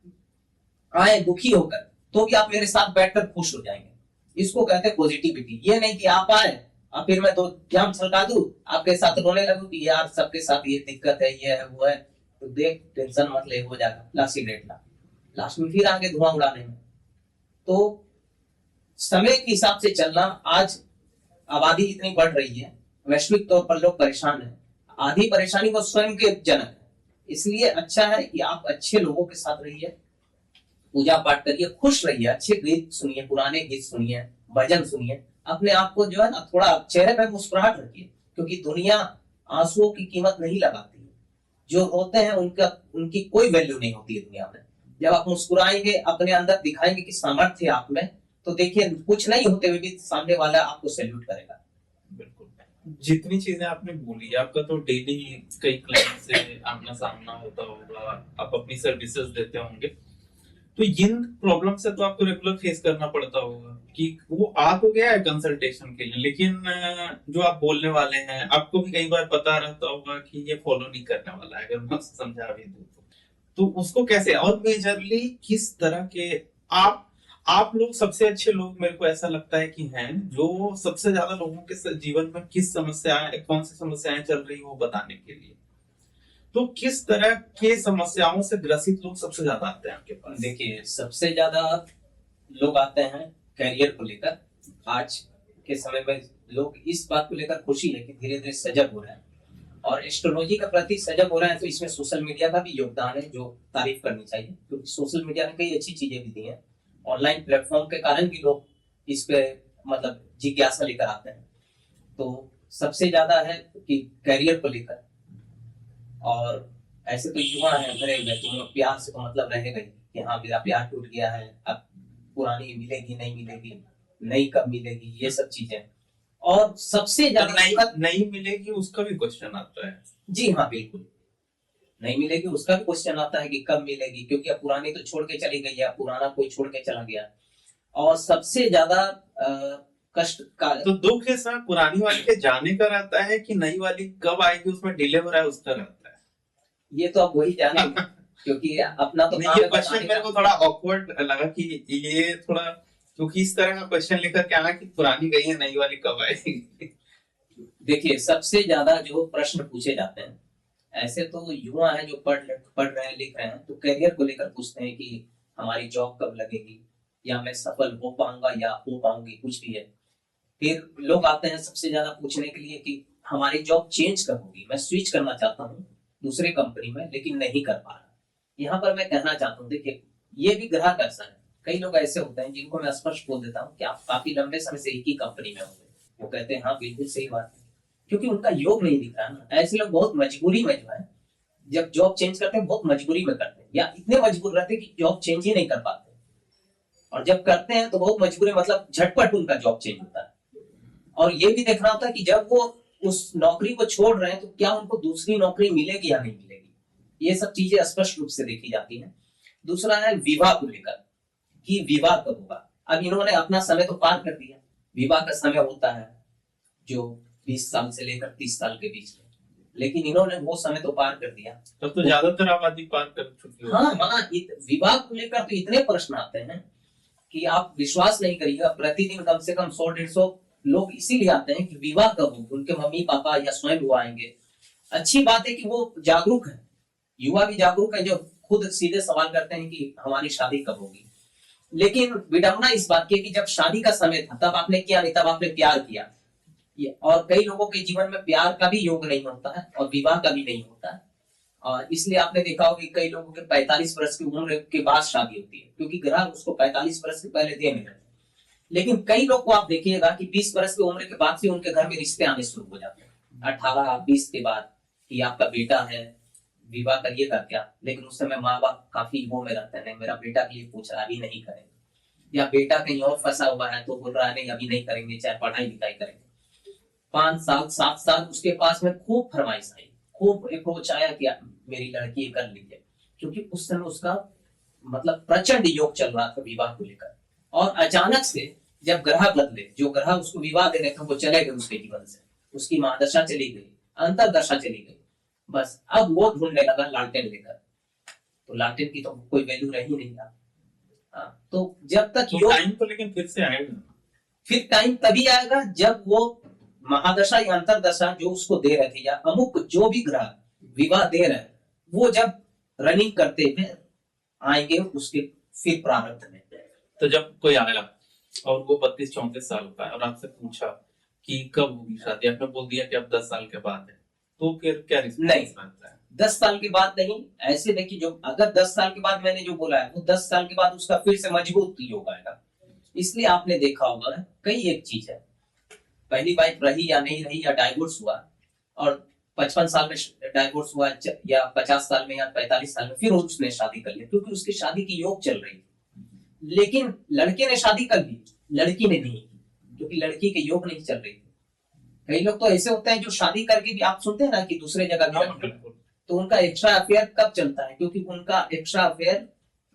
Speaker 2: आए दुखी होकर, तो भी आप मेरे साथ बैठकर खुश हो जाएंगे। इसको कहते हैं पॉजिटिविटी। ये नहीं कि आप आए और फिर मैं दो जाम छलका दूं, आपके साथ रोने लगूं कि यार सबके साथ ये दिक्कत है, ये है, वो है, तो देख टेंशन मत ले, हो जाएगा, ला सिगरेट ला, लास्ट में फिर आगे धुआं उड़ाने में। तो समय के हिसाब से चलना। आज आबादी इतनी बढ़ रही है, वैश्विक तौर पर लोग परेशान हैं, आधी परेशानी वो स्वयं के जनक है। इसलिए अच्छा है कि आप अच्छे लोगों के साथ रहिए, पूजा पाठ करिए, खुश रहिए, अच्छे गीत सुनिए, पुराने गीत सुनिए, भजन सुनिए, अपने आप को जो है ना थोड़ा चेहरे पे मुस्कुराहट रखिए, क्योंकि दुनिया आंसुओं की कीमत नहीं लगाती है। जो रोते हैं उनकी कोई वैल्यू नहीं होती है दुनिया में। जब आप मुस्कुराएंगे, अपने अंदर दिखाएंगे कि सामर्थ्य है आप में, तो देखिए कुछ नहीं होते हुए भी सामने वाला आपको सैल्यूट करेगा।
Speaker 1: बिल्कुल। जितनी चीजें आपने बोली, आपका तो डेली कई क्लाइंट से आमना सामना होता होगा, आप अपनी सर्विसेज देते होंगे, तो इन प्रॉब्लम से तो आपको रेगुलर फेस करना पड़ता होगा कि वो आ तो गया है कंसल्टेशन के लिए, लेकिन जो आप बोलने वाले हैं आपको भी कई बार पता रहता होगा कि ये फॉलो नहीं करने वाला है, अगर मैं उससे समझा भी दूं तो उसको कैसे, और मेजरली किस तरह के आप लोग सबसे अच्छे लोग मेरे को ऐसा लगता है कि हैं जो सबसे ज्यादा लोगों के जीवन में किस समस्याएं, कौन सी समस्याएं चल रही है वो बताने के लिए। तो किस तरह के समस्याओं से ग्रसित लोग सबसे ज्यादा आते हैं आपके पास?
Speaker 2: देखिए, सबसे ज्यादा लोग आते हैं करियर को लेकर। आज के समय में लोग इस बात को लेकर खुशी है कि धीरे धीरे सजग हो रहे हैं और एस्ट्रोलॉजी के प्रति सजग हो रहे हैं, तो इसमें सोशल मीडिया का भी योगदान है जो तारीफ करनी चाहिए, क्योंकि सोशल मीडिया ने कई अच्छी चीजें भी दी हैं। ऑनलाइन प्लेटफॉर्म के कारण भी लोग इस पे मतलब जिज्ञासा लेकर आते हैं। तो सबसे ज्यादा है कि करियर को लेकर, और ऐसे तो युवा है भरे हुए, तो प्यार से तो मतलब रहेगा ही कि हाँ मेरा प्यार टूट गया है, अब पुरानी मिलेगी नहीं मिलेगी, नई कब मिलेगी, ये सब चीजें। और सबसे
Speaker 1: तो
Speaker 2: ज्यादा
Speaker 1: नहीं मिलेगी उसका भी क्वेश्चन आता है।
Speaker 2: जी हाँ, बिल्कुल नहीं मिलेगी उसका भी क्वेश्चन आता है कि कब मिलेगी, क्योंकि अब पुरानी तो छोड़ के चली गई है, पुराना कोई छोड़ के चला गया। और सबसे ज्यादा कष्ट का
Speaker 1: तो दुख इसमें पुरानी वाली के जाने का रहता है कि नई वाली कब आएगी उसमें डिले हो रहा है उसका रहता है?
Speaker 2: ये तो आप वही जानेंगे क्योंकि अपना तो काम
Speaker 1: ये
Speaker 2: है
Speaker 1: क्वेश्चन
Speaker 2: बताने
Speaker 1: मेरे
Speaker 2: का।
Speaker 1: को थोड़ा ऑकवर्ड लगा कि ये थोड़ा, क्योंकि इस तरह का क्वेश्चन लेकर के आना कि पुरानी गई है नई वाली कब आएगी।
Speaker 2: देखिए, सबसे ज्यादा जो प्रश्न पूछे जाते हैं, ऐसे तो युवा हैं जो पढ़ रहे हैं लिख रहे हैं, तो करियर को लेकर पूछते हैं कि हमारी जॉब कब लगेगी, या मैं सफल हो पाऊंगा या हो पाऊंगी, कुछ भी है। फिर लोग आते हैं सबसे ज्यादा पूछने के लिए कि हमारी जॉब चेंज कब होगी, मैं स्विच करना चाहता हूँ दूसरे कंपनी में लेकिन नहीं कर पा रहा। यहाँ पर मैं कहना चाहता हूँ, देखिए ये भी ग्राहक ऐसा है। कई लोग ऐसे होते हैं जिनको मैं स्पष्ट बोल देता हूँ कि आप काफी लंबे समय से एक ही कंपनी में होंगे, वो कहते हैं हाँ बिल्कुल सही बात है, क्योंकि उनका योग नहीं दिख रहा ना। ऐसे लोग बहुत मजबूरी में जो है जब जॉब चेंज करते हैं, बहुत मजबूरी में करते हैं, या इतने मजबूर रहते हैं कि जॉब चेंज ही नहीं कर पाते, और जब करते हैं तो बहुत मजबूरी मतलब झटपट उनका जॉब चेंज होता है। और ये भी देखना होता है कि जब वो उस नौकरी को छोड़ रहे हैं तो क्या उनको दूसरी नौकरी मिलेगी या नहीं मिलेगी, ये सब चीजें स्पष्ट रूप से देखी जाती हैं। दूसरा है विवाह को लेकर कि विवाह कब होगा। अब इन्होंने अपना समय तो पार कर दिया, विवाह का समय होता है जो 20 साल से लेकर 30 साल के बीच में, लेकिन इन्होंने वो समय तो पार कर दिया।
Speaker 1: तब तो ज्यादातर आबादी पार कर चुकी है।
Speaker 2: हाँ, विवाह को लेकर तो इतने प्रश्न आते हैं कि आप विश्वास नहीं करिएगा, प्रतिदिन कम से कम 100-150 लोग इसीलिए आते हैं कि विवाह कब हो, उनके मम्मी पापा या स्वयं वो आएंगे। अच्छी बात है कि वो जागरूक है, युवा भी जागरूक है, जो खुद सीधे सवाल करते हैं कि हमारी शादी कब होगी। लेकिन विडंबना इस बात की कि जब शादी का समय था तब आपने किया नहीं, तब आपने प्यार किया। और कई लोगों के जीवन में प्यार का भी योग नहीं होता है और विवाह का भी नहीं होता है, और इसलिए आपने देखा होगा कि कई लोगों के 45 वर्ष की उम्र के बाद शादी होती है, क्योंकि ग्रह उसको 45 वर्ष के पहले दे नहीं रहे। लेकिन कई लोग को आप देखिएगा कि 20 वर्ष की उम्र के बाद से उनके घर में रिश्ते आने शुरू हो जाते हैं, 18-20 के बाद, कि आपका बेटा है, विवाह करिएगा क्या। लेकिन उस समय माँ बाप काफी वो में रहते हैं, मेरा बेटा के लिए पूछ रहा है, अभी नहीं करेंगे, या बेटा कहीं और फंसा हुआ है तो बोल रहा है नहीं अभी नहीं करेंगे, चाहे पढ़ाई लिखाई करेंगे। 5 साल 7 साल उसके पास में खूब फरमाइश आई, खूब अप्रोच आया कि मेरी लड़की कर लीजिए, क्योंकि उस समय उसका मतलब प्रचंड योग चल रहा था विवाह को लेकर। और अचानक से जब ग्रह बदले, जो ग्रह उसको विवाह दे रहे थे वो चले गए उसके जीवन से, उसकी महादशा चली गई, अंतरदशा चली गई, बस अब वो ढूंढने लगा लालटेन लेकर। तो लालटेन की तो कोई वैल्यू रही नहीं था। तो जब तक
Speaker 1: तो टाइम तो लेकिन फिर से आएगा,
Speaker 2: फिर टाइम तभी आएगा जब वो महादशा या अंतरदशा जो उसको दे रहे थे, या अमुक जो भी ग्रह विवाह दे रहे हैं, वो जब रनिंग करते हुए आएंगे उसके फिर प्रारंभ में।
Speaker 1: तो जब कोई आया और वो 32-34 साल का है और आपसे पूछा कि कब होगी शादी, आपने बोल दिया कि अब 10 साल के बाद है, तो फिर क्या रिस्पॉन्स बनता है?
Speaker 2: 10 साल के बाद नहीं, ऐसे देखिए, जो अगर 10 साल के बाद मैंने जो बोला है, वो 10 साल के बाद उसका फिर से मजबूत योग आएगा। इसलिए आपने देखा होगा कई एक चीज है, पहली वाइफ रही या नहीं रही, या डाइवोर्स हुआ और 55 साल में डाइवोर्स हुआ, या 50 साल में या 45 साल में फिर उसने शादी कर ली, क्योंकि उसकी शादी की योग चल रही थी। लेकिन लड़के ने शादी कर ली, लड़की ने नहीं, क्योंकि लड़की के योग नहीं चल रही थी। कई लोग तो ऐसे होते हैं जो शादी करके भी आप सुनते हैं ना कि दूसरे जगह भी, तो उनका एक्स्ट्रा अफेयर कब चलता है, क्योंकि उनका एक्स्ट्रा अफेयर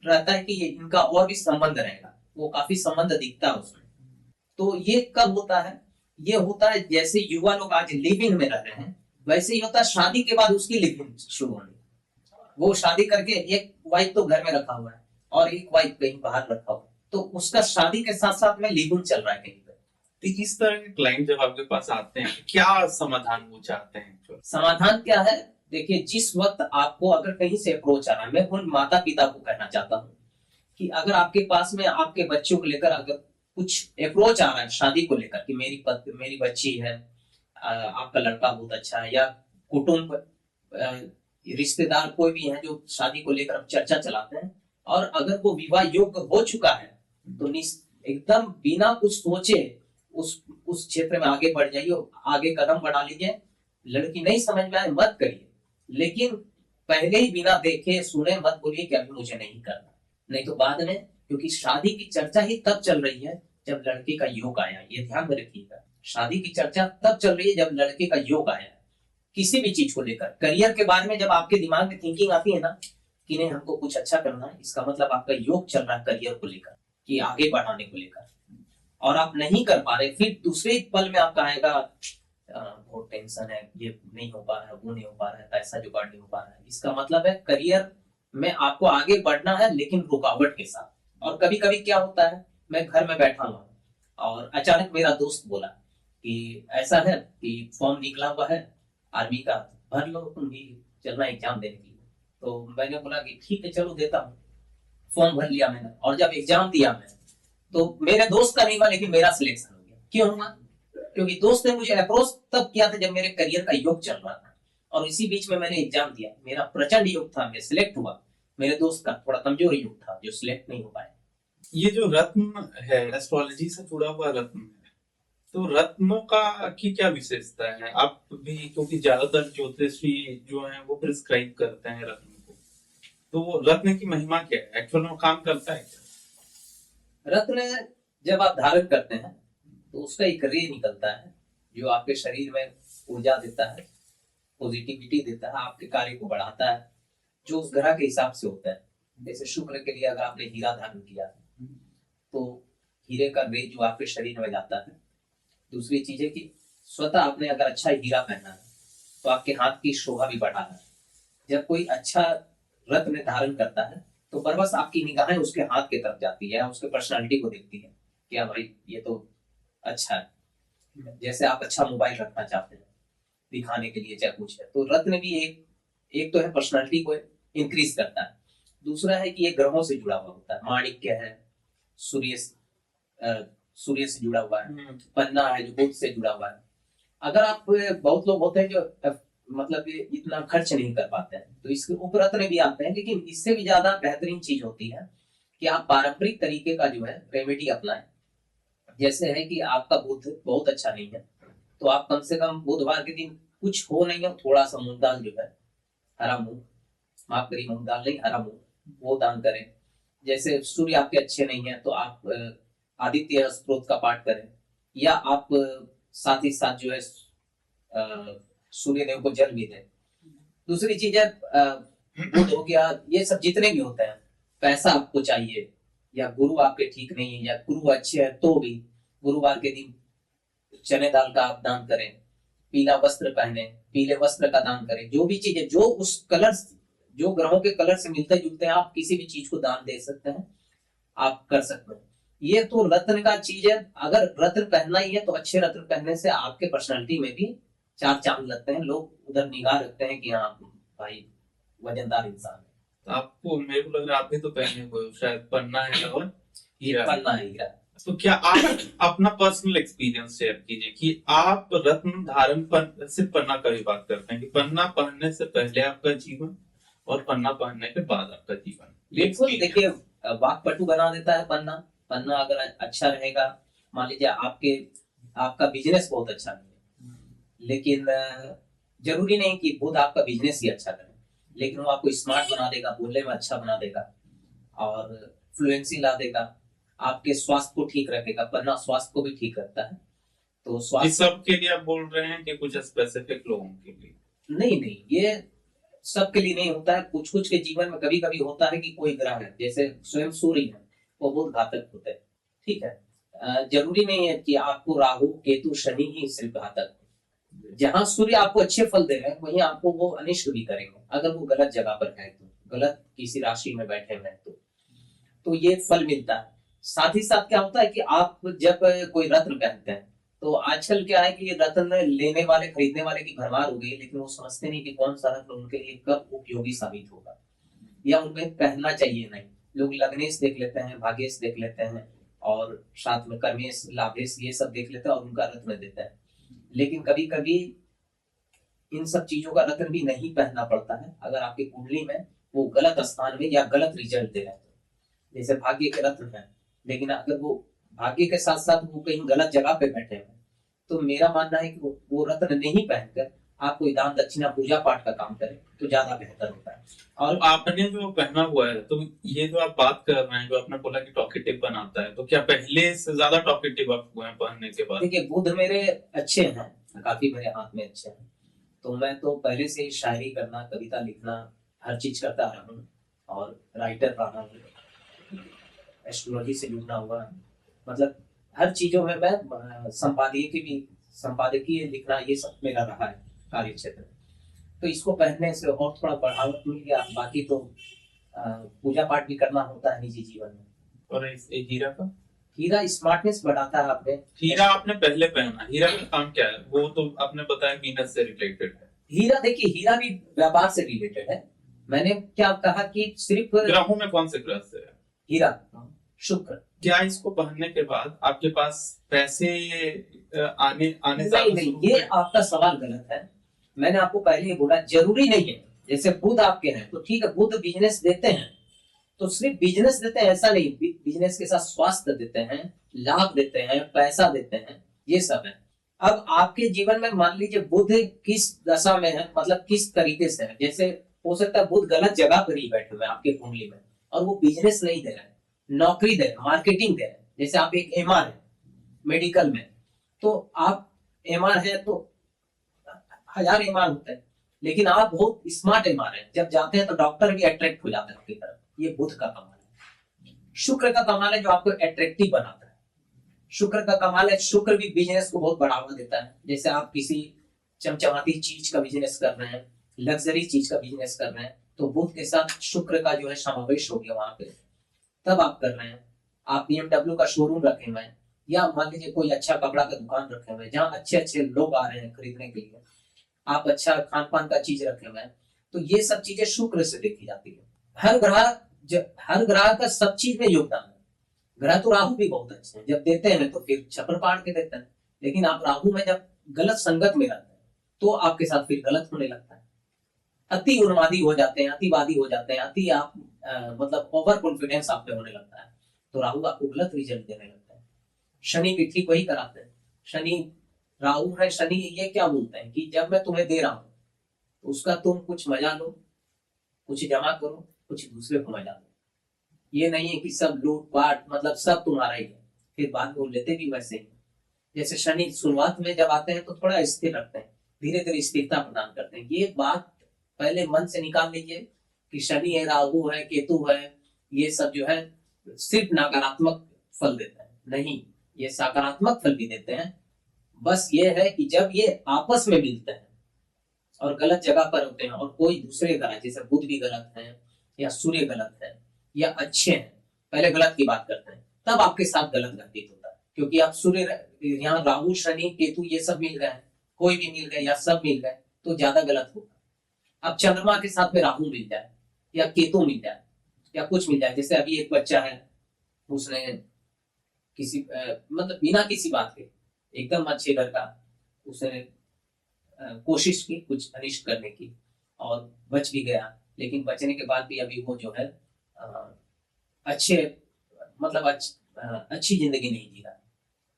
Speaker 2: रहता है कि ये इनका और भी संबंध रहेगा, वो काफी संबंध दिखता है उसमें। तो ये कब होता है? ये होता है जैसे युवा लोग आज लिव इन में रह रहे हैं, वैसे ही होता है शादी के बाद उसकी लिव इन शुरू होनी। वो शादी करके एक वाइफ तो घर में रखा हुआ है और एक वाइफ कहीं बाहर रखा हुआ है, तो उसका शादी के साथ साथ में लिव इन चल रहा है कहीं पे।
Speaker 1: तो इस तरह के क्लाइंट जब आपके पास आते हैं, क्या समाधान वो चाहते हैं?
Speaker 2: समाधान क्या है? देखिए, जिस वक्त आपको अगर कहीं से अप्रोच आ रहा है, मैं उन माता पिता को कहना चाहता हूँ कि अगर आपके पास में आपके बच्चों को लेकर अगर कुछ अप्रोच आ रहा है शादी को लेकर कि मेरी बच्ची है, आपका लड़का बहुत अच्छा है, या कुटुंब रिश्तेदार कोई भी है जो शादी को लेकर चर्चा चलाते हैं, और अगर वो विवाह योग्य हो चुका है तो एकदम बिना कुछ सोचे उस क्षेत्र में आगे बढ़ जाइए, आगे कदम बढ़ा लीजिए। लड़की नहीं समझ में आए मत करिए, लेकिन पहले ही बिना देखे सुने मत बोलिए कि अभी मुझे नहीं करना, नहीं तो बाद में, क्योंकि शादी की चर्चा ही तब चल रही है जब लड़के का योग आया। ये ध्यान में रखिएगा, शादी की चर्चा तब चल रही है जब लड़के का योग आया। किसी भी चीज को लेकर, करियर के बारे में जब आपके दिमाग में थिंकिंग आती है ना कि नहीं हमको कुछ अच्छा करना है, इसका मतलब आपका योग चल रहा है करियर को लेकर, कि आगे बढ़ाने को लेकर, और आप नहीं कर पा रहे, फिर दूसरे पल में आपका आएगा बहुत टेंशन है, ये नहीं हो पा रहा है, वो नहीं हो पा रहा है, पैसा जुगाड़ नहीं हो पा रहा है। इसका मतलब है करियर में आपको आगे बढ़ना है, लेकिन रुकावट के साथ। और कभी कभी क्या होता है, मैं घर में बैठा हुआ और अचानक मेरा दोस्त बोला कि ऐसा है कि फॉर्म निकला हुआ है आर्मी का, भर लो, तुम भी चलना एग्जाम देने के लिए। तो मैंने बोला कि ठीक है चलो देता हूँ। फॉर्म भर लिया मैंने, और जब एग्जाम दिया मैं, तो मेरे दोस्त का नहीं हुआ लेकिन मेरा सिलेक्शन हो गया। क्यों हुआ? क्योंकि दोस्त ने मुझे अप्रोच तब किया था जब मेरे करियर का योग चल रहा था, और इसी बीच में मैंने एग्जाम दिया, मेरा प्रचंड योग था, मैं सिलेक्ट हुआ। मेरे दोस्त का थोड़ा कमजोर योग था जो सिलेक्ट नहीं हो पाया।
Speaker 1: ये जो रत्न है, एस्ट्रोलॉजी से जुड़ा हुआ रत्न है, तो रत्नों का की क्या विशेषता है? आप भी, क्योंकि ज्यादातर ज्योतिषी जो हैं वो प्रिस्क्राइब करते हैं रत्न को, तो वो रत्न की महिमा क्या है? एक्चुअल में काम करता है क्या?
Speaker 2: रत्न जब आप धारण करते हैं तो उसका एक रे निकलता है जो आपके शरीर में ऊर्जा देता है, पॉजिटिविटी देता है, आपके कार्य को बढ़ाता है, जो उस ग्रह के हिसाब से होता है। जैसे शुक्र के लिए अगर आपने हीरा धारण किया तो हीरे का रे जो आपके शरीर में जाता है। दूसरी चीज है कि स्वतः आपने अगर अच्छा हीरा पहना है तो आपके हाथ की शोभा भी बढ़ा है। जब कोई अच्छा रत्न धारण करता है तो बस आपकी निगाहें उसके हाथ की तरफ जाती है, उसके पर्सनालिटी को देखती है कि हाँ भाई ये तो अच्छा है। जैसे आप अच्छा मोबाइल रखना चाहते हैं दिखाने के लिए, चाहे कुछ है, तो रत्न भी एक तो है पर्सनालिटी को इंक्रीज करता है, दूसरा है कि ये ग्रहों से जुड़ा हुआ होता है। माणिक्य है, सूर्य से जुड़ा हुआ है, पन्ना है जो बुध से जुड़ा हुआ है। अगर आप, बहुत लोग होते हैं जो मतलब ये इतना खर्च नहीं कर पाते हैं, तो इसके ऊपर रत्न भी आते हैं, लेकिन इससे भी ज्यादा बेहतरीन चीज होती है कि आप पारंपरिक तरीके का जो है रेमेडी अपनाएं। जैसे है कि आपका बुध बहुत अच्छा नहीं है, तो आप कम से कम बुधवार के दिन कुछ हो नहीं है, थोड़ा सा मूंग दाल जो है, हरा मूंग, माफ करिए मूंग दाल नहीं, हरा मूंग, वो दान करें। जैसे सूर्य आपके अच्छे नहीं है तो आप आदित्य स्त्रोत का पाठ करें, या आप साथ ही साथ जो है सूर्य देव को जल भी दें। दूसरी चीज है बुध हो गया, ये सब जितने भी होते हैं, पैसा आपको चाहिए या गुरु आपके ठीक नहीं है या गुरु अच्छे है, तो भी गुरुवार के दिन चने दाल का आप दान करें, पीला वस्त्र पहने, पीले वस्त्र का दान करें। जो भी चीजें जो उस कलर, जो ग्रहों के कलर से मिलते जुलते हैं, आप किसी भी चीज को दान दे सकते हैं, आप कर सकते हैं। ये तो रत्न का चीज है। अगर रत्न पहनना ही है तो अच्छे रत्न पहनने से आपके पर्सनालिटी में भी चार चांद लगते हैं, लोग उधर निगाह रखते हैं कि हाँ भाई वजनदार इंसान है।
Speaker 1: तो आपको, मेरे को लग रहा है आप भी तो पहने हुए हो, शायद पन्ना है और हीरा।
Speaker 2: पन्ना है, हीरा।
Speaker 1: तो क्या आप अपना पर्सनल एक्सपीरियंस शेयर कीजिए कि आप रत्न धारण पर सिर्फ पन्ना का भी बात करते हैं कि पन्ना पहनने से पहले आपका जीवन और पन्ना पहनने के बाद आपका जीवन।
Speaker 2: बिल्कुल, देखिए वाकपटु बना देता है पन्ना। पन्ना अगर अच्छा रहेगा, मान लीजिए आपका बिजनेस बहुत अच्छा नहीं है, लेकिन जरूरी नहीं कि बुध आपका बिजनेस ही अच्छा करे, लेकिन वो आपको स्मार्ट बना देगा, बोलने में अच्छा बना देगा और फ्लुएंसी ला देगा, आपके स्वास्थ्य को ठीक रखेगा। पन्ना स्वास्थ्य को भी ठीक रखता है। तो स्वास्थ्य
Speaker 1: सब के लिए आप बोल रहे हैं कि कुछ स्पेसिफिक लोगों के लिए?
Speaker 2: नहीं, ये सबके लिए नहीं होता है, कुछ कुछ के जीवन में कभी कभी होता है कि कोई ग्रह है, जैसे स्वयं सूर्य है, वो बहुत घातक होते हैं। ठीक है, जरूरी नहीं है कि आपको राहु केतु शनि ही सिर्फ घातक हो। जहां सूर्य आपको अच्छे फल दे रहे हैं वहीं आपको वो अनिष्ट भी करेंगे, अगर वो गलत जगह पर है तो, गलत किसी राशि में बैठे हुए हैं तो ये फल मिलता है। साथ ही साथ क्या होता है कि आप जब कोई रत्न पहनते हैं, तो आजकल क्या है कि ये रत्न लेने वाले खरीदने वाले की भरमार हो गई, लेकिन वो समझते नहीं कि कौन सा रत्न उनके लिए कब उपयोगी साबित होगा या उन्हें पहनना चाहिए नहीं। लोग लग्नेश देख लेते हैं, भाग्येश देख लेते हैं और साथ में कर्मेश लाभेश ये सब देख लेते हैं और उनका रत्न देते हैं, लेकिन कभी कभी इन सब चीजों का रत्न भी नहीं पहनना पड़ता है अगर आपकी कुंडली में वो गलत स्थान में या गलत रिजल्ट दे रहे हैं। जैसे भाग्य के रत्न है, लेकिन अगर वो भाग्य के साथ साथ वो कहीं गलत जगह पे बैठे हैं, तो मेरा मानना है कि वो रत्न नहीं पहनकर आप कोई दान दक्षिणा पूजा पाठ का काम करें तो ज्यादा बेहतर होता है।
Speaker 1: और आपने जो पहना हुआ है, तो ये जो आप बात कर रहे हैं, जो आपने बोला कि टॉकेटिव बनाता है, तो क्या पहले से ज्यादा टॉकेटिव आप हुए हैं पहनने के बाद?
Speaker 2: देखिए, बुध मेरे अच्छे हैं, काफी मेरे हाथ में अच्छे हैं, तो मैं तो पहले से ही शायरी करना, कविता लिखना, हर चीज करता रहा हूँ और राइटर रहा हूँ, एस्ट्रोलॉजी से जुड़ना हुआ, मतलब हर चीजों में मैं संपादकीय लिखना ये सब मेरा रहा है कार्य क्षेत्र में। तो इसको पहनने से और थोड़ा बढ़ावा मिल गया, बाकी तो पूजा पाठ भी करना होता है निजी जीवन में।
Speaker 1: और एक हीरा का?
Speaker 2: हीरा स्मार्टनेस बढ़ाता है आपने।
Speaker 1: हीरा आपने पहले पहना, हीरा का काम क्या है? वो तो आपने बताया वीनस से रिलेटेड है।
Speaker 2: हीरा, देखिए हीरा भी व्यापार से रिलेटेड है। मैंने क्या कहा कि सिर्फ
Speaker 1: ग्रहों में कौन से ग्रह से है
Speaker 2: हीरा? शुक्र।
Speaker 1: क्या इसको पहनने के बाद आपके पास पैसे आने आने
Speaker 2: नहीं, ये आपका सवाल गलत है। मैंने आपको पहले ही बोला, जरूरी नहीं है। जैसे बुध आपके हैं तो ठीक है, बुध बिजनेस देते हैं, तो सिर्फ बिजनेस देते हैं ऐसा नहीं, बिजनेस के साथ स्वास्थ्य देते हैं, लाभ देते हैं, पैसा देते हैं, ये सब है। अब आपके जीवन में मान लीजिए बुध किस दशा में है, मतलब किस तरीके से है। जैसे हो सकता है बुध गलत जगह पर ही बैठे हुए आपके कुंडली में और वो बिजनेस नहीं दे रहे हैं, नौकरी दे रहे हैं, मार्केटिंग दे रहे हैं। जैसे आप एक एमआर है मेडिकल में, तो आप एमआर है तो 1000 एमआर होते हैं, लेकिन आप बहुत स्मार्ट एमआर है, जब जाते हैं तो डॉक्टर भी अट्रैक्ट हो जाते हैं आपकी तरफ। ये बुध का कमाल है। शुक्र का कमाल है जो आपको अट्रैक्टिव बनाता है। शुक्र का कमाल है, शुक्र भी बिजनेस को बहुत बढ़ावा देता है। जैसे आप किसी चमचमाती चीज का बिजनेस कर रहे हैं, लग्जरी चीज का बिजनेस कर रहे हैं, तो बुध के साथ शुक्र का जो है समावेश हो गया वहां पे, तब आप कर रहे हैं। आप BMW का शोरूम रखे हुए हैं, या मान लीजिए कोई अच्छा कपड़ा का दुकान रखे हुए हैं जहाँ अच्छे अच्छे लोग आ रहे हैं खरीदने के लिए, आप अच्छा खान पान का चीज रखे हुए हैं, तो ये सब चीजें शुक्र से देखी जाती है। हर ग्रह का सब चीज में योगदान है। ग्रह तो राहु भी बहुत अच्छे हैं, जब देते हैं तो फिर छप्पर फाड़ के देते हैं, लेकिन आप राहु में जब गलत संगत में रहते हैं तो आपके साथ फिर गलत होने लगता है। अति उन्मादी हो जाते हैं, अतिवादी हो जाते हैं, अति आप मतलब ओवर कॉन्फिडेंस आप पे होने लगता है, तो राहु आपको गलत रिजल्ट देने लगता है। शनि भी ठीक वही कराते हैं। शनि राहु है, शनि ये क्या बोलते हैं कि जब मैं तुम्हें दे रहा हूं तो उसका तुम कुछ मजा लो, कुछ जमा करो, कुछ दूसरे को मजा दो। ये नहीं है कि सब लूटपाट, मतलब सब तुम्हारा ही है, फिर बाद में लेते भी वैसे ही। जैसे शनि शुरुआत में जब आते हैं तो थोड़ा स्थिर रखते हैं, धीरे धीरे स्थिरता प्रदान करते हैं। ये बात पहले मन से निकाल लीजिए कि शनि है, राहु है, केतु है, ये सब जो है सिर्फ नकारात्मक फल देते हैं, नहीं, ये सकारात्मक फल भी देते हैं। बस ये है कि जब ये आपस में मिलते हैं और गलत जगह पर होते हैं और कोई दूसरे ग्रह जैसे बुध भी गलत है या सूर्य गलत है या अच्छे हैं, पहले गलत की बात करते हैं, तब आपके साथ गलत घटित होता है। क्योंकि आप सूर्य, यहाँ राहु शनि केतु ये सब मिल गए, कोई भी मिल गए या सब मिल गए तो ज्यादा गलत होगा। अब चंद्रमा के साथ में राहु मिल जाए या केतु मिल जाए या कुछ मिल जाए, जैसे अभी एक बच्चा है, उसने किसी मतलब बिना किसी बात के एकदम अच्छे घर का, उसने कोशिश की कुछ अनिष्ट करने की और बच भी गया, लेकिन बचने के बाद भी अभी वो जो है अच्छे मतलब अच्छी जिंदगी नहीं जी रहा,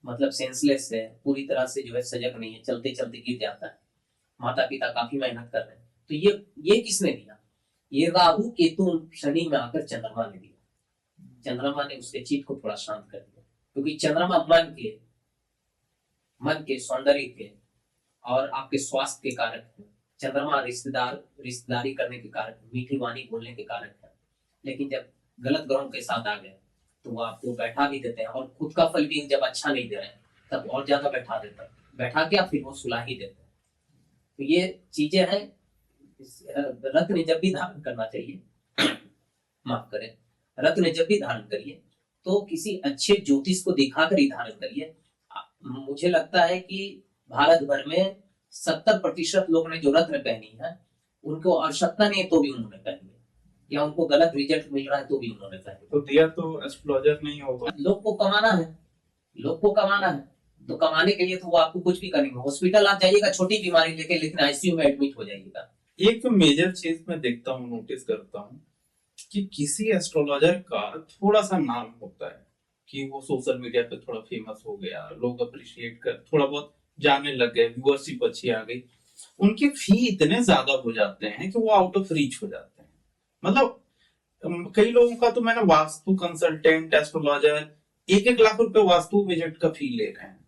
Speaker 2: मतलब सेंसलेस है, पूरी तरह से जो है सजग नहीं है, चलते चलते गिर जाता है। माता पिता काफी मेहनत कर रहे हैं, तो ये किसने दिया? ये राहु केतु शनि में आकर चंद्रमा ने दिया। चंद्रमा ने उसके चित्त को थोड़ा शांत कर दिया, क्योंकि चंद्रमा मन के सौंदर्य के और आपके स्वास्थ्य के कारक है। चंद्रमा रिश्तेदारी करने के कारण, मीठी वाणी बोलने के कारण है। लेकिन जब गलत ग्रहों के साथ आ गए तो वो आपको बैठा भी देते हैं, और खुद का फल भी जब अच्छा नहीं दे रहे हैं तब और ज्यादा बैठा देते हैं, बैठा के फिर वो सुला ही देते हैं। तो ये चीजें हैं। रत्न जब भी धारण करना चाहिए, माफ करें, रत्न जब भी धारण करिए तो किसी अच्छे ज्योतिष को दिखाकर ही धारण करिए। मुझे लगता है कि भारत भर में 70% लोग ने जो रत्न पहनी है उनको आवश्यकता नहीं है तो भी उन्होंने पहनी है, या उनको गलत रिजल्ट मिल रहा है तो भी उन्होंने पहनी।
Speaker 1: तो दिया तो एस्ट्रोलॉजर नहीं होगा।
Speaker 2: लोग को कमाना है, लोग को कमाना है, तो कमाने के लिए तो वो आपको कुछ भी करेंगे। हॉस्पिटल आप जाइएगा छोटी बीमारी लेके, लेकिन आईसीयू में एडमिट हो जाइएगा।
Speaker 1: एक मेजर चीज मैं देखता हूँ, नोटिस करता हूँ कि किसी एस्ट्रोलॉजर का थोड़ा सा नाम होता है कि वो सोशल मीडिया पे थोड़ा फेमस हो गया, लोग अप्रिशिएट कर, थोड़ा बहुत जानने लग गए, व्यूअरशिप अच्छी आ गई, उनके फी इतने ज्यादा हो जाते हैं कि वो आउट ऑफ रीच हो जाते हैं। मतलब कई लोगों का तो मैंने वास्तु कंसल्टेंट, एस्ट्रोलॉजर 1-1 लाख रुपए वास्तु विजिट का फी ले रहे हैं,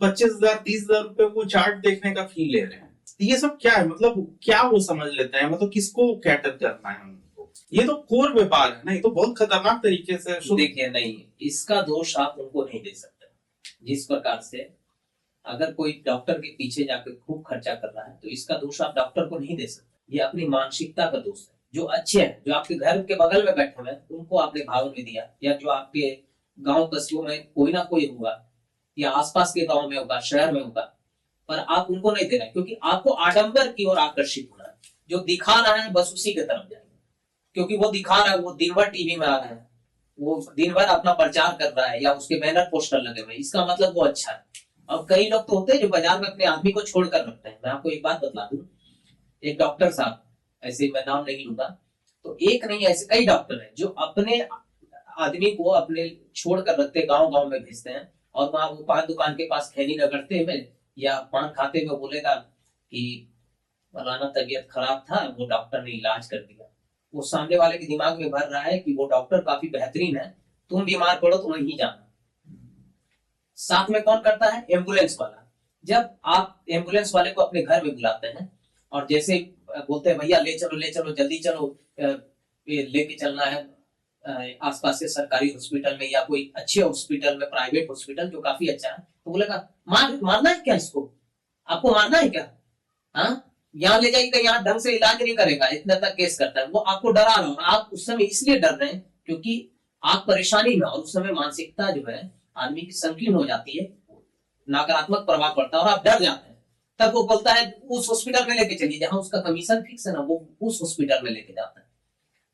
Speaker 1: 25,000-30,000 रुपए वो चार्ट देखने का फी ले रहे हैं। ये सब क्या है? मतलब क्या वो समझ लेते हैं? मतलब किसको कैटर करना है उनको? ये तो कोर व्यापार है ना, ये तो बहुत खतरनाक तरीके से।
Speaker 2: देखिए, नहीं, इसका दोष आप उनको नहीं दे सकते। जिस प्रकार से अगर कोई डॉक्टर के पीछे जाकर खूब खर्चा कर रहा है तो इसका दोष आप डॉक्टर को नहीं दे सकते। ये अपनी मानसिकता का दोष है। जो अच्छे हैं, जो आपके घर के बगल में बैठे हुए हैं, उनको आपने भाव नहीं दिया, या जो आपके गांव कस्बों में कोई ना कोई होगा, या आसपास के गांव में होगा, शहर में होगा, पर आप उनको नहीं दे रहे, क्योंकि आपको आडंबर की ओर आकर्षित होना है। जो दिखा रहा है बस उसी की तरफ जाएंगे, क्योंकि वो दिखा रहा है, वो दिन भर टीवी में आ रहा है, वो दिन भर अपना प्रचार कर रहा है, या उसके बैनर पोस्टर लगे हुए, इसका मतलब वो अच्छा है। और कई लोग तो होते हैं जो बाजार में अपने आदमी को छोड़कर रखते हैं। मैं आपको एक बात बता दूं, एक डॉक्टर साहब, ऐसे मैं नाम नहीं लूंगा, तो एक नहीं ऐसे कई डॉक्टर हैं जो अपने आदमी को अपने छोड़कर रखते, गांव गांव में भेजते हैं, और वहां वो पान दुकान के पास खैनी रगड़ते हुए या पान खाते हुए बोलेगा कि फलाना तबीयत खराब था, वो डॉक्टर ने इलाज कर दिया। वो सामने वाले के दिमाग में भर रहा है कि वो डॉक्टर काफी बेहतरीन है, तुम बीमार पड़ो तो वहीं जाना। साथ में कौन करता है? एम्बुलेंस वाला। जब आप एम्बुलेंस वाले को अपने घर में बुलाते हैं और जैसे बोलते हैं भैया ले चलो, ले चलो, जल्दी चलो, लेके चलना है आसपास के सरकारी हॉस्पिटल में, या कोई अच्छे हॉस्पिटल में, प्राइवेट हॉस्पिटल जो काफी अच्छा है, तो बोलेगा मारना है क्या इसको? आपको मारना है क्या? हाँ, यहाँ ले जाइएगा, यहाँ ढंग से इलाज नहीं करेगा, इतना तक केस करता है। वो आपको डरा रहा है। आप उस समय इसलिए डर रहे हैं क्योंकि आप परेशानी में, और उस समय मानसिकता जो है आदमी की संकीर्ण हो जाती है, नकारात्मक प्रभाव पड़ता है और आप डर जाते हैं। तब वो बोलता है उस हॉस्पिटल में लेके चलिए जहां उसका कमीशन फिक्स है ना, वो उस हॉस्पिटल में लेके जाता है।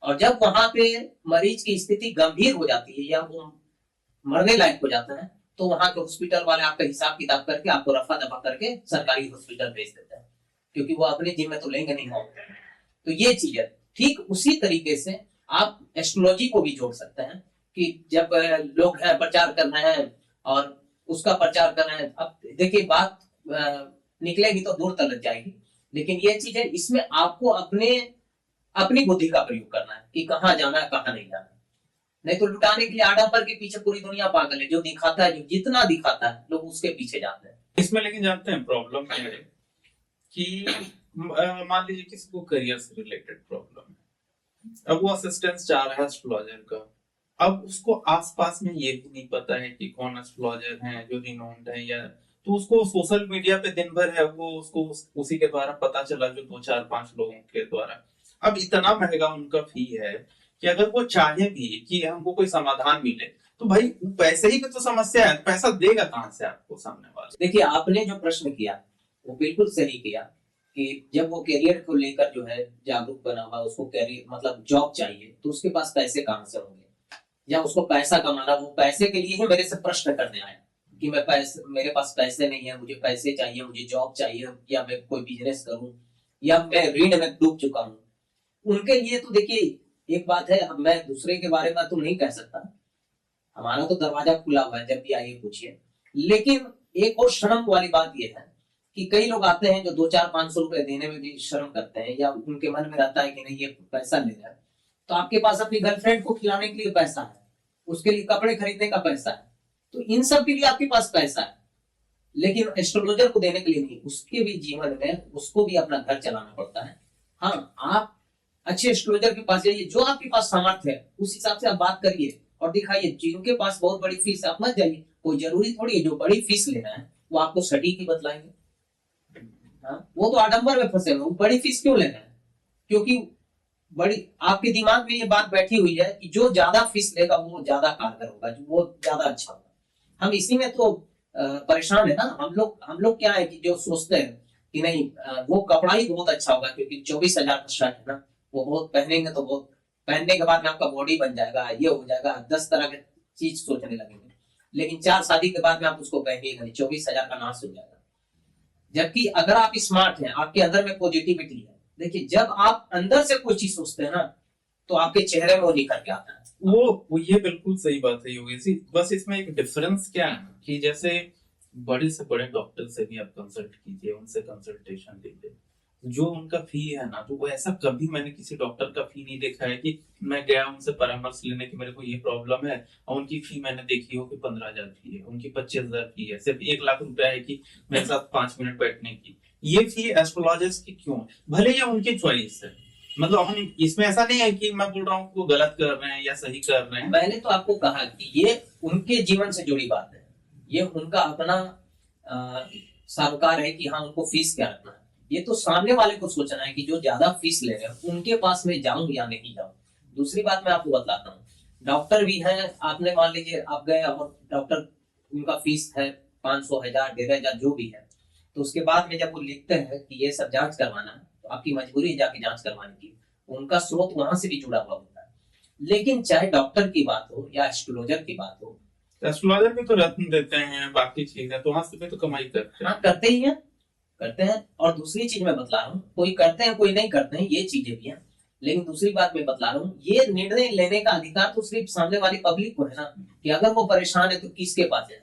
Speaker 2: और जब वहां पे मरीज की स्थिति गंभीर हो जाती है या वो मरने लायक हो जाता है, तो वहां के हॉस्पिटल वाले आपका हिसाब किताब करके आपको रफा दफा करके सरकारी हॉस्पिटल भेज देते हैं, क्योंकि वो अपने जिम्मे तो लेंगे नहीं होंगे। तो ये चीज है। ठीक उसी तरीके से आप एस्ट्रोलॉजी को भी जोड़ सकते हैं कि जब लोग प्रचार कर रहे हैं और उसका प्रचार कर रहे हैं, अब देखिए बात निकलेगी तो दूर तक जाएगी, लेकिन ये चीज है, इसमें आपको अपनी बुद्धि का प्रयोग करना है कि कहाँ जाना है, कहाँ नहीं जाना। नहीं तो लुटाने के लिए आडंबर के पीछे पूरी दुनिया पागल है। जो दिखाता है, जो जितना दिखाता है, लोग उसके पीछे जाते हैं।
Speaker 1: इसमें लेकिन जानते हैं प्रॉब्लम क्या है कि मान लीजिए किसी को करियर से रिलेटेड प्रॉब्लम है, अब वो असिस्टेंस चाह रहा है एस्ट्रोलॉजर का। अब उसको आसपास में ये भी नहीं पता है कि कौन एस्ट्रोलॉजर है जो रिनोन्ड है, या तो उसको सोशल मीडिया पे दिन भर है, वो उसको उसी के द्वारा पता चला जो 2-4-5 लोगों के द्वारा। अब इतना महंगा उनका फी है कि अगर वो चाहे भी कि हमको कोई समाधान मिले, तो भाई पैसे ही की तो समस्या है, पैसा देगा कहां से आपको सामने वाला?
Speaker 2: देखिए, आपने जो प्रश्न किया वो बिल्कुल सही किया कि जब वो करियर को लेकर जो है जागरूक बना हुआ, उसको करियर मतलब जॉब चाहिए, तो उसके पास पैसे कहां से होंगे, या उसको पैसा कमाना, वो पैसे के लिए ही मेरे से प्रश्न करने आया कि मेरे पास पैसे नहीं है, मुझे पैसे चाहिए, मुझे जॉब चाहिए, या मैं कोई बिजनेस करूं, या मैं ऋण में डूब चुका हूं। उनके लिए तो देखिए एक बात है, मैं दूसरे के बारे में तो नहीं कह सकता, हमारा तो दरवाजा खुला हुआ है, जब भी आइए पूछिए। लेकिन एक और शर्म वाली बात यह है कि कई लोग आते हैं जो 200-500 रुपए देने में भी शर्म करते हैं, या उनके मन में रहता है कि नहीं ये पैसा ले रहा है। तो आपके पास अपनी गर्लफ्रेंड को खिलाने के लिए पैसा है, उसके लिए कपड़े खरीदने का पैसा है, तो इन सब के लिए आपके पास पैसा है, लेकिन एस्ट्रोलॉजर को देने के लिए नहीं, उसके भी जीवन में उसको भी अपना घर चलाना पड़ता है। हाँ, आप अच्छे एस्ट्रोलॉजर के पास जाइए, जो आपके पास सामर्थ्य है उस हिसाब से आप बात करिए और दिखाइए। जिनके पास बहुत बड़ी फीस है आप मत जाइए, कोई जरूरी थोड़ी है जो बड़ी फीस लेना है वो आपको सटीक ही बतलाएंगे। हाँ, वो तो आडंबर में फंसे हैं, वो बड़ी फीस क्यों लेना है? क्योंकि बड़ी आपके दिमाग में ये बात बैठी हुई है कि जो ज्यादा फीस लेगा वो ज्यादा कारगर होगा, जो वो ज्यादा अच्छा होगा। हम इसी में तो परेशान है ना। हम लोग क्या है कि जो सोचते हैं कि नहीं वो कपड़ा ही बहुत अच्छा होगा क्योंकि 24,000 का शर्ट है ना, वो बहुत पहनेंगे तो बहुत, पहनने के बाद में आपका बॉडी बन जाएगा, ये हो जाएगा, 10 तरह के चीज सोचने लगेंगे। लेकिन 4 शादी के बाद में आप उसको पहनिएगा नहीं, 24,000 का नाश हो जाएगा। जबकि अगर आप स्मार्ट हैं, आपके अंदर में पॉजिटिविटी है, देखिए जब आप अंदर से कोई चीज सोचते हैं ना तो आपके चेहरे में वो निखर के आता है।
Speaker 1: वो ये बिल्कुल सही बात है योगेश जी। बस इसमें एक डिफरेंस क्या है कि जैसे बड़े से बड़े डॉक्टर से भी आप कंसल्ट कीजिए, उनसे कंसल्टेशन लीजिए, जो उनका फी है ना, तो वो ऐसा कभी मैंने किसी डॉक्टर का फी नहीं देखा है कि मैं गया उनसे परामर्श लेने की मेरे को ये प्रॉब्लम है और उनकी फी मैंने देखी हो कि 15,000 फी है, उनकी 25,000 फी है, सिर्फ 1 लाख रुपया है कि मेरे साथ 5 मिनट बैठने की। ये फी एस्ट्रोलॉजर्स की क्यों? भले ये उनकी चॉइस है, मतलब हम इसमें ऐसा नहीं है कि मैं बोल रहा हूँ वो गलत कर रहे हैं या सही कर रहे हैं।
Speaker 2: मैंने तो आपको कहा कि ये उनके जीवन से जुड़ी बात है, ये उनका अपना सारोकार है कि हाँ उनको फीस क्या रखना है। ये तो सामने वाले को सोचना है कि जो ज्यादा फीस ले रहे हैं उनके पास में जाऊं या नहीं जाऊं। दूसरी बात मैं आपको बताता हूँ, डॉक्टर भी हैं, आपने मान लीजिए आप गए और डॉक्टर उनका फीस है 500, 1,000, 1,500 जो भी है, तो उसके बाद में जब वो लिखते हैं कि ये सब जांच करवाना है तो आपकी मजबूरी है जाके जांच करवाने की, उनका स्रोत वहां से भी जुड़ा हुआ होता है। लेकिन चाहे डॉक्टर की बात हो या एस्ट्रोलॉजर की बात हो,
Speaker 1: एस्ट्रोलॉजर भी तो रत्न देते हैं, बाकी चीजें तो वहां से भी तो कमाई करते हैं।
Speaker 2: हाँ करते ही हैं, करते हैं। और दूसरी चीज मैं बतला रहा हूँ, कोई करते हैं कोई नहीं करते हैं, ये चीजें भी हैं। लेकिन दूसरी बात मैं बतला रहा हूँ, ये निर्णय लेने का अधिकार तो सिर्फ सामने वाली पब्लिक को है ना, कि अगर वो परेशान है तो किसके पास जाए।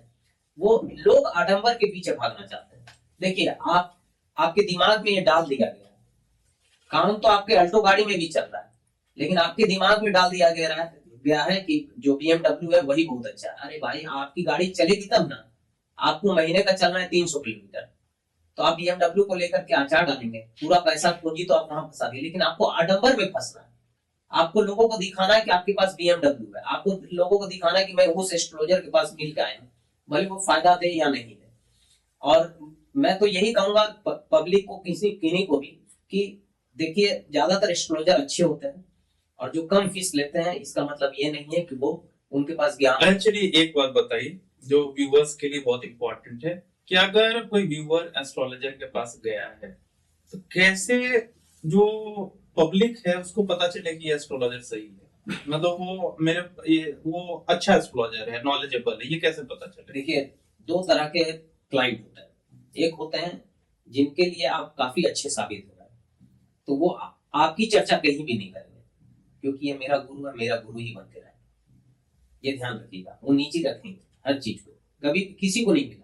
Speaker 2: वो लोग आडंबर के पीछे भागना चाहते हैं। देखिए आपके दिमाग में ये डाल दिया गया है, काम तो आपके अल्टो गाड़ी में भी चल रहा है, लेकिन आपके दिमाग में डाल दिया गया है कि जो BMW है वही बहुत अच्छा है। अरे भाई आपकी गाड़ी चलेगी तब ना, आपको महीने का चलना है 300 किलोमीटर, तो आप BMW को लेकर के आचार डालेंगे, पूरा पैसा पूंजी तो आप वहां फंसा दिए, लेकिन आपको आडंबर में फंसना है। आपको लोगों को दिखाना है कि आपके पास BMW है, आपको लोगों को दिखाना है कि मैं उस एस्ट्रोलॉजर के पास मिल के आया हूं, भले वो फायदा दे या नहीं दे। और मैं तो यही कहूंगा पब्लिक को, किन्हीं को भी, कि देखिए ज्यादातर एस्ट्रोलॉजर अच्छे होते हैं और जो कम फीस लेते हैं इसका मतलब ये नहीं है कि वो उनके पास ज्ञान।
Speaker 1: एक्चुअली एक बात बताइए जो व्यूअर्स के लिए बहुत इंपॉर्टेंट है कि अगर कोई व्यूअर एस्ट्रोलॉजर के पास गया है तो कैसे जो पब्लिक है उसको पता चले कि एस्ट्रोलॉजर सही है, मतलब वो अच्छा एस्ट्रोलॉजर है, नॉलेजेबल है, ये कैसे पता चले?
Speaker 2: देखिए 2 तरह के क्लाइंट होते हैं, एक होते हैं जिनके लिए आप काफी अच्छे साबित हो रहे हैं, तो वो आपकी चर्चा कहीं भी नहीं करेंगे क्योंकि ये मेरा गुरु है, मेरा गुरु ही बन के रहे, ये ध्यान रखिएगा। वो नीचे रखेंगे हर चीज को, कभी किसी को नहीं मिलाएंगे।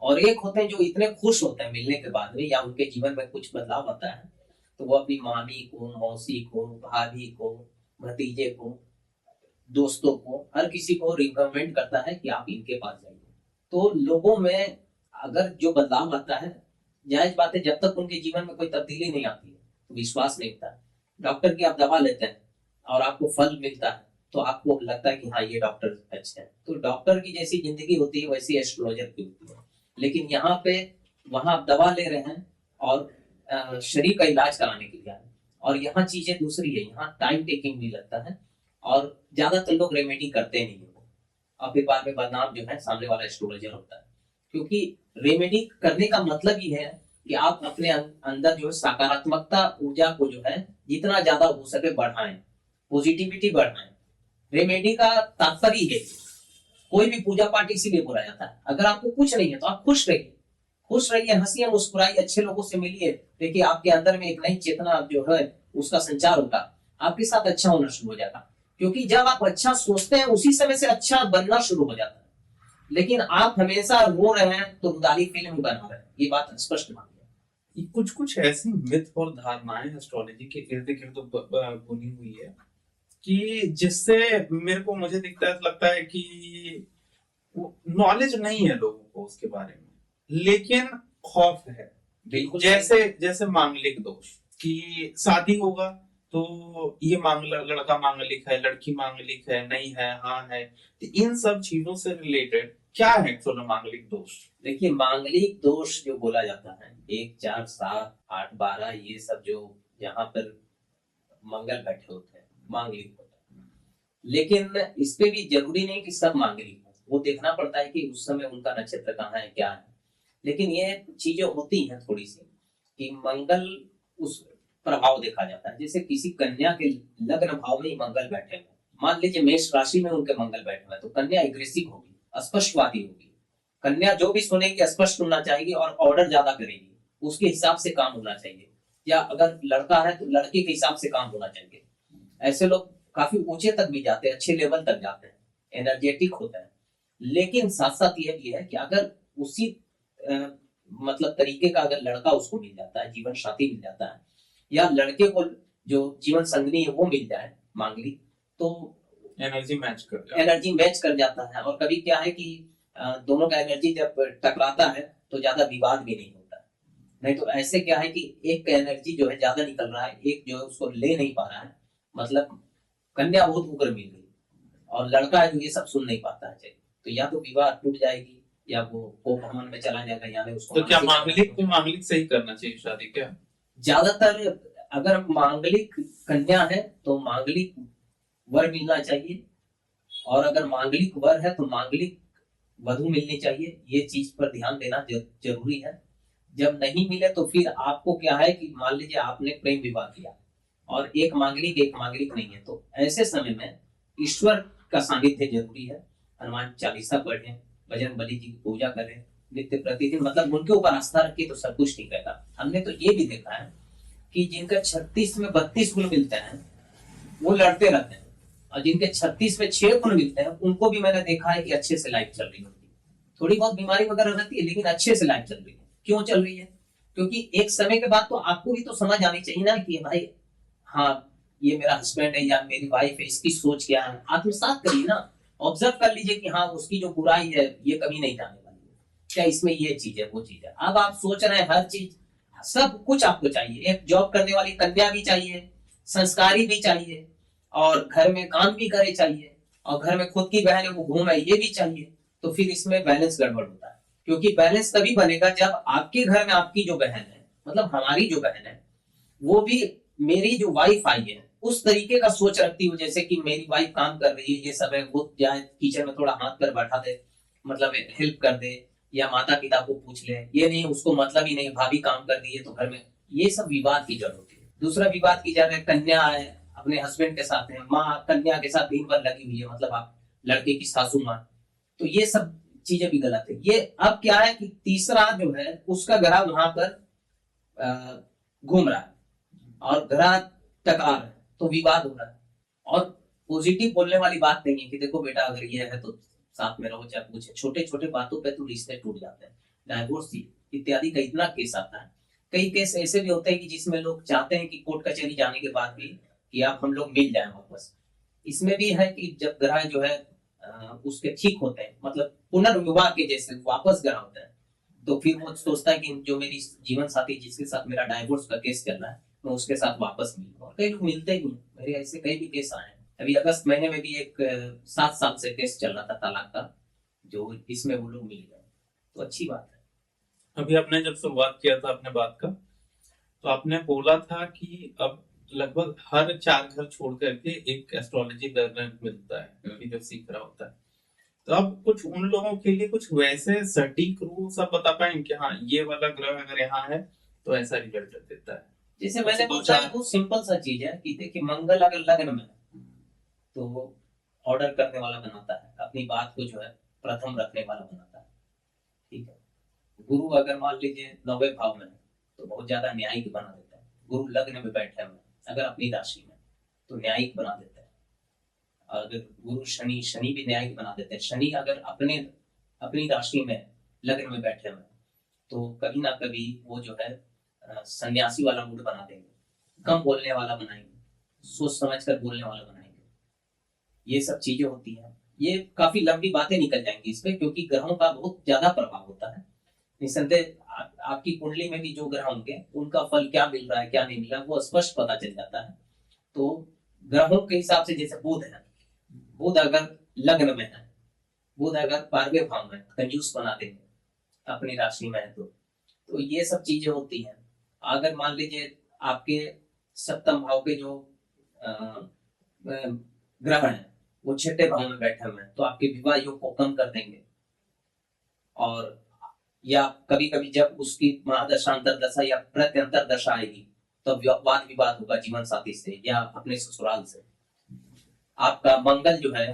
Speaker 2: और एक होते हैं जो इतने खुश होते हैं मिलने के बाद में या उनके जीवन में कुछ बदलाव आता है, तो वो अपनी मामी को, मौसी को, भाभी को, भतीजे को, दोस्तों को, हर किसी को रिकमेंड करता है कि आप इनके पास जाइए। तो लोगों में अगर जो बदलाव आता है, जायज बात है, जब तक उनके जीवन में कोई तब्दीली नहीं आती है तो विश्वास नहीं होता। डॉक्टर की आप दवा लेते हैं और आपको फल मिलता है तो आपको लगता है कि हाँ ये डॉक्टर अच्छे हैं। तो डॉक्टर की जैसी जिंदगी होती है वैसी एस्ट्रोलॉजर की होती है। लेकिन यहाँ पे वहां आप दवा ले रहे हैं और शरीर का इलाज कराने के लिए, और यहाँ चीजें दूसरी है, यहाँ टाइम टेकिंग भी लगता है और ज्यादातर लोग रेमेडी करते नहीं है। और फिर बाद में बदनाम जो है सामने वाला एस्ट्रोलॉजर होता है, क्योंकि रेमेडी करने का मतलब ही है कि आप अपने अंदर जो है सकारात्मकता ऊर्जा को जो है जितना ज्यादा हो सके बढ़ाएं, पॉजिटिविटी बढ़ाएं। रेमेडी का तात्पर्य है, कोई भी पूजा पाठ इसीलिए बोला जाता है। अगर आपको कुछ नहीं है तो आप खुश रहिए, हंसिए, मुस्कुराइए, अच्छे लोगों से मिलिए। देखिए आपके अंदर में एक नई चेतना जो है उसका संचार होगा, आपके साथ अच्छा होना शुरू हो जाएगा। क्योंकि जब आप अच्छा सोचते हैं उसी समय से अच्छा बनना शुरू हो जाता है। लेकिन आप हमेशा रो रहे हैं तो रुदाली फिल्म ही बना रहे हैं, ये बात स्पष्ट मान लिया।
Speaker 1: कुछ ऐसी मिथ और धारणाएं एस्ट्रोलॉजी के इर्द गिर्द बुनी हुई है कि जिससे मुझे लगता है कि नॉलेज नहीं है लोगों को उसके बारे में। लेकिन खौफ है।
Speaker 2: बिल्कुल
Speaker 1: जैसे जैसे मांगलिक दोष कि शादी होगा तो ये लड़का मांगलिक है, लड़की मांगलिक है, नहीं है, हाँ है, तो इन सब चीजों से रिलेटेड क्या है एक्चुअल मांगलिक दोष?
Speaker 2: देखिए, मांगलिक दोष जो बोला जाता है 1 4 7 8 12, ये सब जो यहाँ पर मंगल बैठे होते हैं मांगलिक होता है। लेकिन इस पे भी जरूरी नहीं कि सब मांगलिक हो, वो देखना पड़ता है कि उस समय उनका नक्षत्र कहाँ है, क्या है। लेकिन ये चीजें होती हैं थोड़ी सी कि मंगल उस प्रभाव देखा जाता है। जैसे किसी कन्या के लग्न भाव में ही मंगल बैठे हैं, मान लीजिए मेष राशि में उनके मंगल बैठे हुए हैं, तो कन्या एग्रेसिव होगी, स्पष्टवादी होगी। कन्या जो भी सुनेगी स्पष्ट सुनना चाहेगी और ऑर्डर ज्यादा करेगी, उसके हिसाब से काम होना चाहिए। या अगर लड़का है तो लड़के के हिसाब से काम होना चाहिए। ऐसे लोग काफी ऊंचे तक भी जाते हैं, अच्छे लेवल तक जाते हैं, एनर्जेटिक होते हैं। लेकिन साथ साथ यह भी है कि अगर उसी मतलब तरीके का अगर लड़का उसको मिल जाता है, जीवन साथी मिल जाता है, या लड़के को जो जीवन संगनी है वो मिल जाए मांगलिक, तो एनर्जी मैच कर जाता है। और कभी क्या है कि दोनों का एनर्जी जब टकराता है तो ज्यादा विवाद भी नहीं होता। नहीं तो ऐसे क्या है कि एक का एनर्जी जो है ज्यादा निकल रहा है, एक जो है उसको ले नहीं पा रहा है। मतलब कन्या बहुत उग्र मिल गई और लड़का है जो ये सब सुन नहीं पाता है, तो या तो विवाह टूट जाएगी या वो कोपमन में चला जाएगा, यानी उसको।
Speaker 1: तो क्या मांगलिक को मांगलिक से ही करना चाहिए शादी? क्या
Speaker 2: ज्यादातर अगर मांगलिक कन्या है तो मांगलिक वर मिलना चाहिए, और अगर मांगलिक वर है तो मांगलिक वधु मिलनी चाहिए। ये चीज पर ध्यान देना जरूरी है। जब नहीं मिले तो फिर आपको क्या है कि मान लीजिए आपने प्रेम विवाह किया और एक मांगलिक नहीं है, तो ऐसे समय में ईश्वर का सानिध्य जरूरी है। हनुमान चालीसा पढ़ें, बजरंग बली जी की पूजा करें नित्य प्रतिदिन, मतलब उनके ऊपर आस्था रखिए तो सब कुछ ठीक रहेगा। हमने तो ये भी देखा है कि जिनका 36 में 32 गुण मिलते हैं वो लड़ते रहते हैं, और जिनके 36 में 6 गुण मिलते हैं उनको भी मैंने देखा है कि अच्छे से लाइफ चल रही होती है। थोड़ी बहुत बीमारी वगैरह रहती है लेकिन अच्छे से लाइफ चल रही है। क्यों चल रही है? क्योंकि एक समय के बाद तो आपको भी तो समझ आनी चाहिए ना कि भाई हाँ ये मेरा हस्बैंड है या मेरी वाइफ है, इसकी सोच क्या है। आत्मसात करिए ना, ऑब्जर्व कर लीजिए कि हाँ उसकी जो बुराई है ये कभी नहीं जाने वाली है, क्या इसमें ये चीज है वो चीज है। अब आप सोच रहे हैं हर चीज सब कुछ आपको चाहिए। एक जॉब करने वाली कन्या भी चाहिए, संस्कारी भी चाहिए, और घर में काम भी करे चाहिए, और घर में खुद की बहन है वो घूमे ये भी चाहिए। तो फिर इसमें बैलेंस गड़बड़ होता है, क्योंकि बैलेंस तभी बनेगा जब आपके घर में आपकी जो बहन है, मतलब हमारी जो बहन है, वो भी मेरी जो वाइफ आई है उस तरीके का सोच रखती हो, जैसे कि मेरी वाइफ काम कर रही है, ये सब है, वो जाए किचन में थोड़ा हाथ पर बैठा दे, मतलब हेल्प कर दे, या माता पिता को पूछ ले। ये नहीं उसको मतलब ही नहीं भाभी काम कर रही है तो घर में, ये सब विवाद की जड़ होती है। दूसरा विवाद की जड़ है कन्या है अपने हस्बैंड के साथ है, माँ कन्या के साथ दिन भर लगी हुई है, मतलब आप लड़के की सासू माँ, तो ये सब चीजें भी गलत है। ये अब क्या है कि तीसरा जो है उसका ग्रह वहां पर घूम रहा है और ग्रह टकरा रहा है, तो विवाद हो रहा है। और पॉजिटिव बोलने वाली बात नहीं है कि देखो बेटा अगर ये है तो साथ में रहो, चाहे पूछे। छोटे छोटे बातों पे तो रिश्ते टूट जाते हैं, डाइवोर्स इत्यादि का इतना केस आता है। कई केस ऐसे भी होते हैं कि जिसमें लोग चाहते हैं कि कोर्ट कचहरी जाने के बाद भी कि आप हम लोग मिल जाए वापस। इसमें भी है कि जब ग्रह जो है उसके ठीक होते हैं, मतलब पुनर्विवाह के जैसे वापस ग्रह होता है, तो फिर वो सोचता है कि जो मेरी जीवन साथी जिसके साथ मेरा डाइवोर्स का केस चल रहा है मैं उसके साथ वापस मिलूं। और कई लोग मिलते ही नहीं, मेरे ऐसे कई भी केस आए हैं। अभी अगस्त महीने में भी एक 7 साल से केस चल रहा था तलाक का, जो इसमें वो लोग मिल गए, तो अच्छी बात है।
Speaker 1: अभी आपने जब शुरुआत किया था अपने बात का, तो आपने बोला था कि अब लगभग हर 4 घर छोड़ करके एक एस्ट्रोलॉजी लर्नर मिलता है जो सीख रहा होता है। तो अब कुछ उन लोगों के लिए कुछ वैसे सटीक रूल्स आप बता पाएंगे कि हाँ ये वाला ग्रह अगर यहाँ है तो ऐसा रिजल्ट देता है?
Speaker 2: जैसे मैंने बताया बहुत सिंपल सा चीज है कि देखिए मंगल अगर लग्न में तो ऑर्डर करने वाला बनाता है, अपनी बात को जो है प्रथम रखने वाला बनाता है, ठीक है। गुरु अगर मान लीजिए 9वें भाव में है तो बहुत ज्यादा न्यायिक बना देता है। गुरु लग्न में बैठे हुए अगर अपनी राशि में तो न्यायिक बना देता है। अगर गुरु शनि भी न्यायिक बना देते हैं। शनि अगर अपनी राशि में लग्न में बैठे हुए तो कभी ना कभी वो जो है सन्यासी वाला मूड बना देंगे, कम बोलने वाला बनाएंगे, सोच समझ कर बोलने वाला बनाएंगे। ये सब चीजें होती हैं। ये काफी लंबी बातें निकल जाएंगी इस पे, क्योंकि ग्रहों का बहुत ज्यादा प्रभाव होता है। निसंदेह आपकी कुंडली में भी जो ग्रह होंगे उनका फल क्या मिल रहा है क्या नहीं मिल रहा है वो स्पष्ट पता चल जाता है। तो ग्रहों के हिसाब से जैसे बुध है, बुध अगर लग्न में है, बुध अगर 12वें भाव में कंजूस बना देंगे अपनी राशि में है तो ये सब चीजें होती हैं। अगर मान लीजिए आपके सप्तम भाव के जो ग्रह हैं वो छठे भाव में बैठे हुए हैं तो आपके विवाह योग को कम कर देंगे। और या कभी कभी जब उसकी महादशांतर दशा या प्रत्यंतर दशा आएगी तब वाद विवाद होगा जीवन साथी से या अपने ससुराल से। आपका मंगल जो है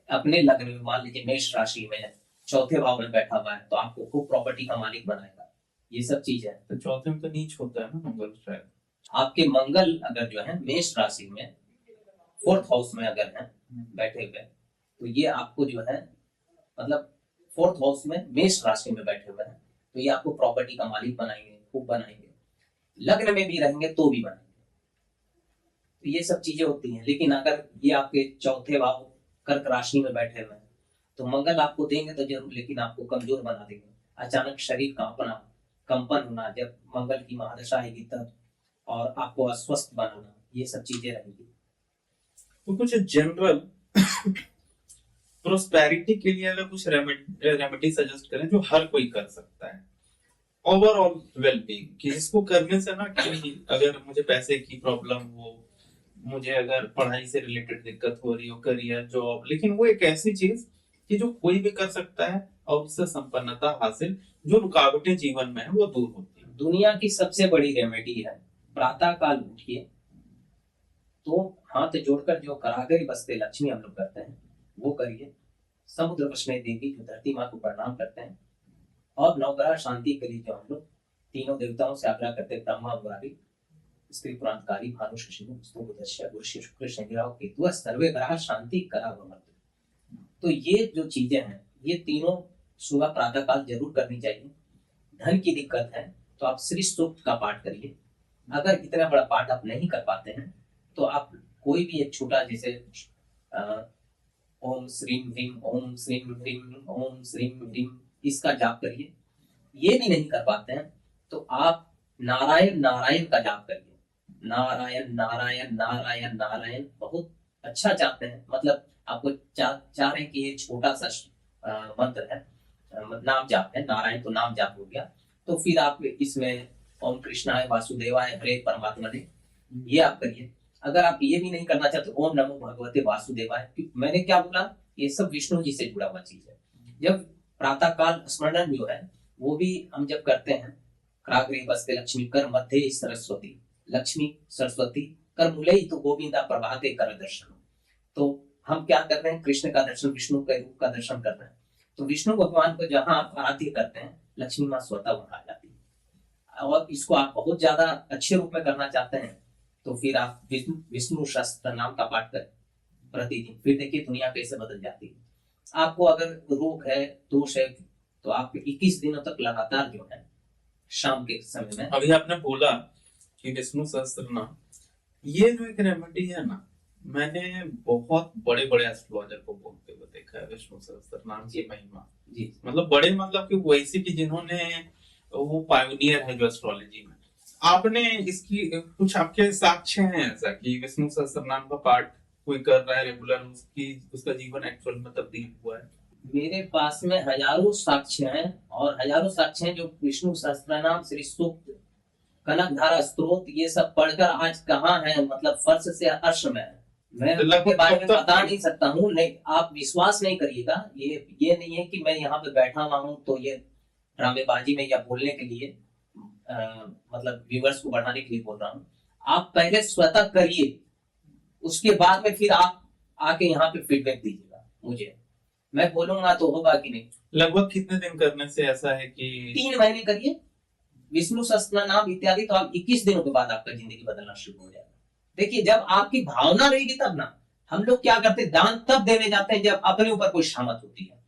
Speaker 2: अपने लग्न में मान लीजिए मेष राशि में चौथे भाव में बैठा हुआ है तो आपको खूब प्रॉपर्टी का मालिक बनाएगा। ये सब चीज है।
Speaker 1: तो चौथे में तो नीच होता है ना मंगल शायद।
Speaker 2: आपके मंगल अगर जो है मेष राशि में 4th हाउस में अगर है बैठे हुए तो ये आपको जो है मतलब 4th हाउस में मेष राशि में बैठे हुए हैं तो ये आपको प्रॉपर्टी का मालिक बनाएंगे, खूब बनाएंगे। लग्न में भी रहेंगे तो भी बनाएंगे। तो ये सब चीजें होती हैं। लेकिन अगर ये आपके चौथे भाव कर्क राशि में बैठे हुए हैं तो मंगल आपको देंगे तो जरूर, लेकिन आपको कमजोर बना देंगे। अचानक शरीर कांपना, कंपन होना जब मंगल की महादशा आएगी तब, और आपको अस्वस्थ बनाना, ये सब चीजें रहेंगी।
Speaker 1: तो कुछ जनरल प्रोस्पेरिटी के लिए अगर कुछ रेमेडी सजेस्ट करें जो हर कोई कर सकता है, ओवरऑल वेलबींग कि इसको करने से ना कि अगर मुझे पैसे की प्रॉब्लम हो, मुझे अगर पढ़ाई से रिलेटेड दिक्कत हो रही हो, करियर, जॉब, लेकिन वो एक ऐसी चीज कि जो कोई भी कर सकता है और उससे संपन्नता हासिल, जो रुकावटें जीवन में है वो दूर होती है।
Speaker 2: दुनिया की सबसे बड़ी रेमेडी है प्रातः काल उठिए तो हाथ जोड़कर जो करागरी बसते लक्ष्मी हम लोग करते हैं वो करिए। समुद्र वैष्णवी देवी जो धरती माँ को प्रणाम करते हैं। और नवग्रह शांति के लिए जो हम लोग तीनों देवताओं से आग्रह करते हैं, ब्रह्मा मुरारी स्त्री पुराणकारी भानु शशि बुधस्य गुरु शुक्र शनि राहु केतु सर्वे ग्रह शांति करा भवन्तु। तो ये जो चीजें हैं ये तीनों सुबह प्रातः काल जरूर करनी चाहिए। धन की दिक्कत है तो आप श्री सूक्त का पाठ करिए। अगर इतना बड़ा पाठ आप नहीं कर पाते हैं तो आप कोई भी एक छोटा जैसे ओम श्रीम ह्रीम ओम श्रीम ह्रीम ओम श्रीम ह्रीम इसका जाप करिए। ये भी नहीं कर पाते हैं तो आप नारायण नारायण का जाप करिए। नारायण नारायण नारायण नारायण बहुत अच्छा जाप है। मतलब आपको चाह रहे कि ये छोटा सा मंत्र है, नाम जाप है, नारायण तो नाम जाप हो गया। तो फिर आप इसमें ओम कृष्णाय वासुदेवाय हरे परमात्मा ने ये आप करिए। अगर आप ये भी नहीं करना चाहते ओम नमो भगवते वासुदेवाय, मैंने क्या बोला, ये सब विष्णु जी से जुड़ा हुआ चीज है। जब प्रातः काल स्मरण जो है वो भी हम जब करते हैं, कराग्रे बसते लक्ष्मी कर मध्य सरस्वती, लक्ष्मी सरस्वती कर मूले तो गोविंदा प्रभाते कर दर्शन। तो हम क्या कर रहे हैं, कृष्ण का दर्शन, विष्णु के रूप का दर्शन कर रहे हैं। तो विष्णु भगवान को जहां आप आराध्य करते हैं लक्ष्मी माँ स्वतः वहां आ जाती है। और इसको आप बहुत ज्यादा अच्छे रूप में करना चाहते हैं तो फिर आप विष्णु सहस्त्र नाम का पाठ करें प्रतिदिन। फिर देखिए दुनिया कैसे बदल जाती है। आपको अगर रोग है, दोष है तो आप 21 दिनों तक लगातार जो है शाम के समय में,
Speaker 1: अभी आपने बोला कि विष्णु सहस्त्र नाम, ये जो एक रेमेडी है ना, मैंने बहुत बड़े बड़े एस्ट्रोलॉजर को बोलते हुए देखा है विष्णु सहस्त्र नाम की महिमा
Speaker 2: जी
Speaker 1: मतलब बड़े, मतलब कि वैसे कि जिन्होंने, वो पायोनियर है जो एस्ट्रोलॉजी में। आपने इसकी कुछ आपके साक्ष्य हैं ऐसा कि विष्णु सहस्त्र नाम का पाठ कोई कर रहा है रेगुलर, उसका जीवन एक्चुअल में तब्दील हुआ है?
Speaker 2: मेरे पास में हजारों साक्ष्य हैं और हजारों साक्ष्य हैं जो विष्णु सहस्त्र नाम, श्री सूक्त, कनक धारा स्त्रोत ये सब पढ़कर आज कहाँ है, मतलब फर्श से अर्श में है। मैं उनके बारे में बता नहीं सकता हूँ। नहीं, आप विश्वास नहीं करिएगा। ये नहीं है कि मैं यहाँ पे बैठा हुआ हूँ तो ये ड्रामेबाजी में या बोलने के लिए मतलब व्यूअर्स को बढ़ाने के लिए बोल रहा हूँ। आप पहले स्वतः करिए, उसके बाद में फिर आप आके यहाँ पे फीडबैक दीजिएगा मुझे। मैं बोलूंगा तो होगा कि नहीं।
Speaker 1: लगभग कितने दिन करने से ऐसा है कि
Speaker 2: 3 महीने करिए विष्णु सहस्त्र नाम इत्यादि, तो आप 21 दिनों के बाद आपका जिंदगी बदलना शुरू हो जाएगा। देखिए जब आपकी भावना रहेगी तब ना। हम लोग क्या करते हैं, दान तब देने जाते हैं जब अपने ऊपर कोई शामत होती है।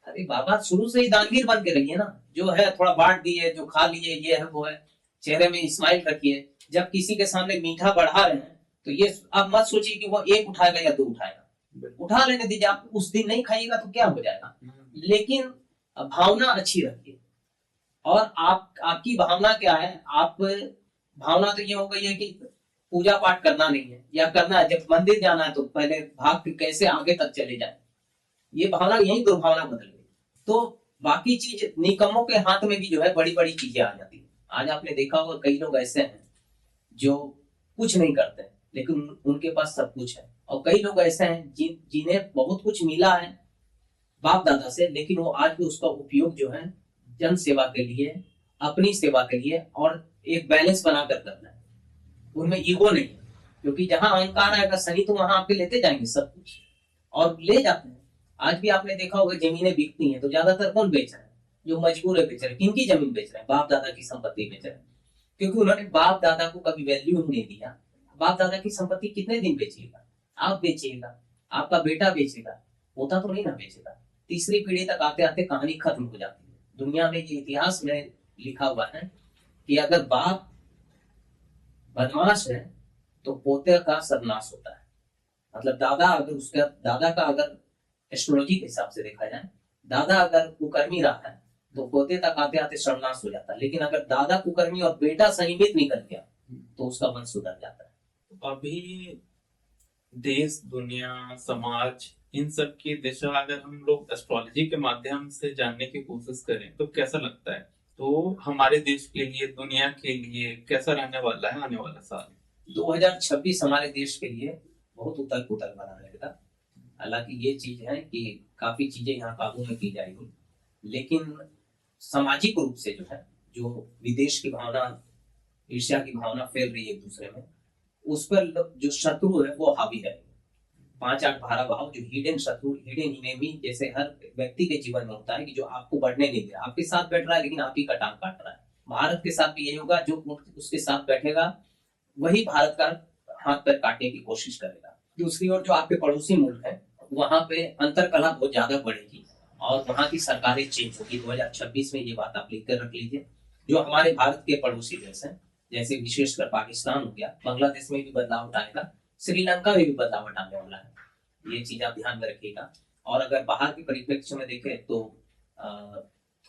Speaker 2: अरे बाबा शुरू से ही दानवीर बन के रहिए ना। जो है थोड़ा बांट दिए, जो खा लिए, ये है वो है। चेहरे में स्माइल रखिए। जब किसी के सामने मीठा बढ़ा रहे हैं तो ये अब मत सोचिए कि वो 1 उठाएगा या 2 उठाएगा। उठा लेने दीजिए। आप उस दिन नहीं खाइएगा तो क्या हो जाएगा, लेकिन भावना अच्छी रखिए। और आपकी भावना क्या है? आप भावना तो ये हो गई है कि पूजा पाठ करना नहीं है, या करना है, जब मंदिर जाना है तो पहले भाग के कैसे आगे तक चले जाए, ये भावना, यही दुर्भावना बदल गई। तो बाकी चीज निकम्मों के हाथ में भी जो है बड़ी बड़ी चीजें आ जाती है। आज आपने देखा होगा कई लोग ऐसे हैं जो कुछ नहीं करते हैं, लेकिन उनके पास सब कुछ है, और कई लोग ऐसे हैं जिन्हें बहुत कुछ मिला है बाप दादा से, लेकिन वो आज भी उसका उपयोग जो है जन सेवा के लिए, अपनी सेवा के लिए, और एक बैलेंस बनाकर करना है। उनमें ईगो नहीं है, क्योंकि जहां अहंकार आएगा शनि, तो वहां आपके लेते जाएंगे सब कुछ, और ले जाते हैं। आज भी आपने देखा होगा जमीनें बिकती हैं तो ज्यादातर कौन बेच रहा है? जो मजबूर है बेच रहे हैं। किनकी जमीन बेच रहे हैं? बाप दादा की संपत्ति बेच रहे हैं, क्योंकि उन्होंने बाप दादा को कभी वैल्यू नहीं दिया। बाप दादा की संपत्ति कितने दिन बेचिएगा? आप बेचिएगा, आपका बेटा बेचेगा, पोता तो नहीं ना बेचेगा। तीसरी पीढ़ी तक आते आते कहानी खत्म हो जाती है। दुनिया में ये इतिहास में लिखा हुआ है कि अगर बाप बदमाश है तो पोते का सर्वनाश होता है। मतलब दादा का अगर एस्ट्रोलॉजी के हिसाब से देखा जाए, दादा अगर कुकर्मी रहा है तो पोते तक आते आते सर्वनाश हो जाता है। लेकिन अगर दादा कुकर्मी और बेटा संयमित निकल गया तो उसका वंश सुधर जाता है।
Speaker 1: अभी देश, दुनिया, समाज, इन सब की दिशा अगर हम लोग एस्ट्रोलॉजी के माध्यम से जानने की कोशिश करें तो कैसा लगता है? तो हमारे देश के लिए, दुनिया के लिए कैसा रहने वाला है आने वाला साल?
Speaker 2: 2026 हमारे देश के लिए बहुत उथल पुथल बना रहेगा। हालांकि ये चीज है कि काफी चीजें यहाँ काबू में की जाएगी, लेकिन सामाजिक रूप से जो है, जो विदेश की भावना, ईर्ष्या की भावना फैल रही है एक दूसरे में, उस पर जो शत्रु है वो हावी है। 5-8 12 भाव, जो हिडन शत्रु, हिडन इनेमी, जैसे हर व्यक्ति के जीवन में होता है कि जो आपको बढ़ने नहीं दे रहा, आपके साथ बैठ रहा है लेकिन आप ही का टांग काट रहा है। भारत के साथ भी यही होगा, जो उसके साथ बैठेगा वही भारत का हाथ पैर काटने की कोशिश करेगा। दूसरी ओर जो आपके पड़ोसी मुल्क है, वहां पे अंतरकलह बहुत ज्यादा बढ़ेगी और वहां की सरकारें चेंज होगी। 2026 में ये बात आप लिख कर रख लीजिए। जो हमारे भारत के पड़ोसी देश हैं, जैसे विशेषकर पाकिस्तान हो गया, बांग्लादेश में भी बदलाव आएगा, श्रीलंका में भी बदलाव आने वाला है। ये चीज आप ध्यान में रखिएगा। और अगर बाहर के परिप्रेक्ष्य में देखें तो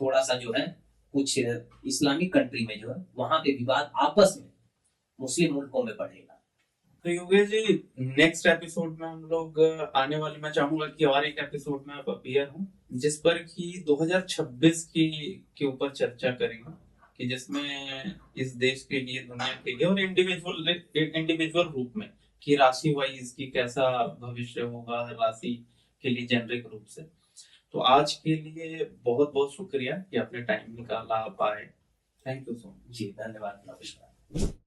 Speaker 2: थोड़ा सा जो है, कुछ इस्लामिक कंट्री में जो है, वहां पे विवाद आपस में मुस्लिम मुल्कों में बढ़ेगा।
Speaker 1: तो योगेश जी, नेक्स्ट एपिसोड में हम लोग आने वाले, मैं चाहूंगा कि और एक एपिसोड में आप अपीयर हो, जिस पर कि 2026 के ऊपर चर्चा करेंगे, कि जिसमें इस देश के लिए, दुनिया के लिए, और इंडिविजुअल रूप में, कि राशि वाइज की कैसा भविष्य होगा हर राशि के लिए जेनरिक रूप से। तो आज के लिए बहुत बहुत शुक्रिया कि आपने टाइम निकाला, आप आए। Thank you so much.
Speaker 2: जी धन्यवाद, नमस्कार।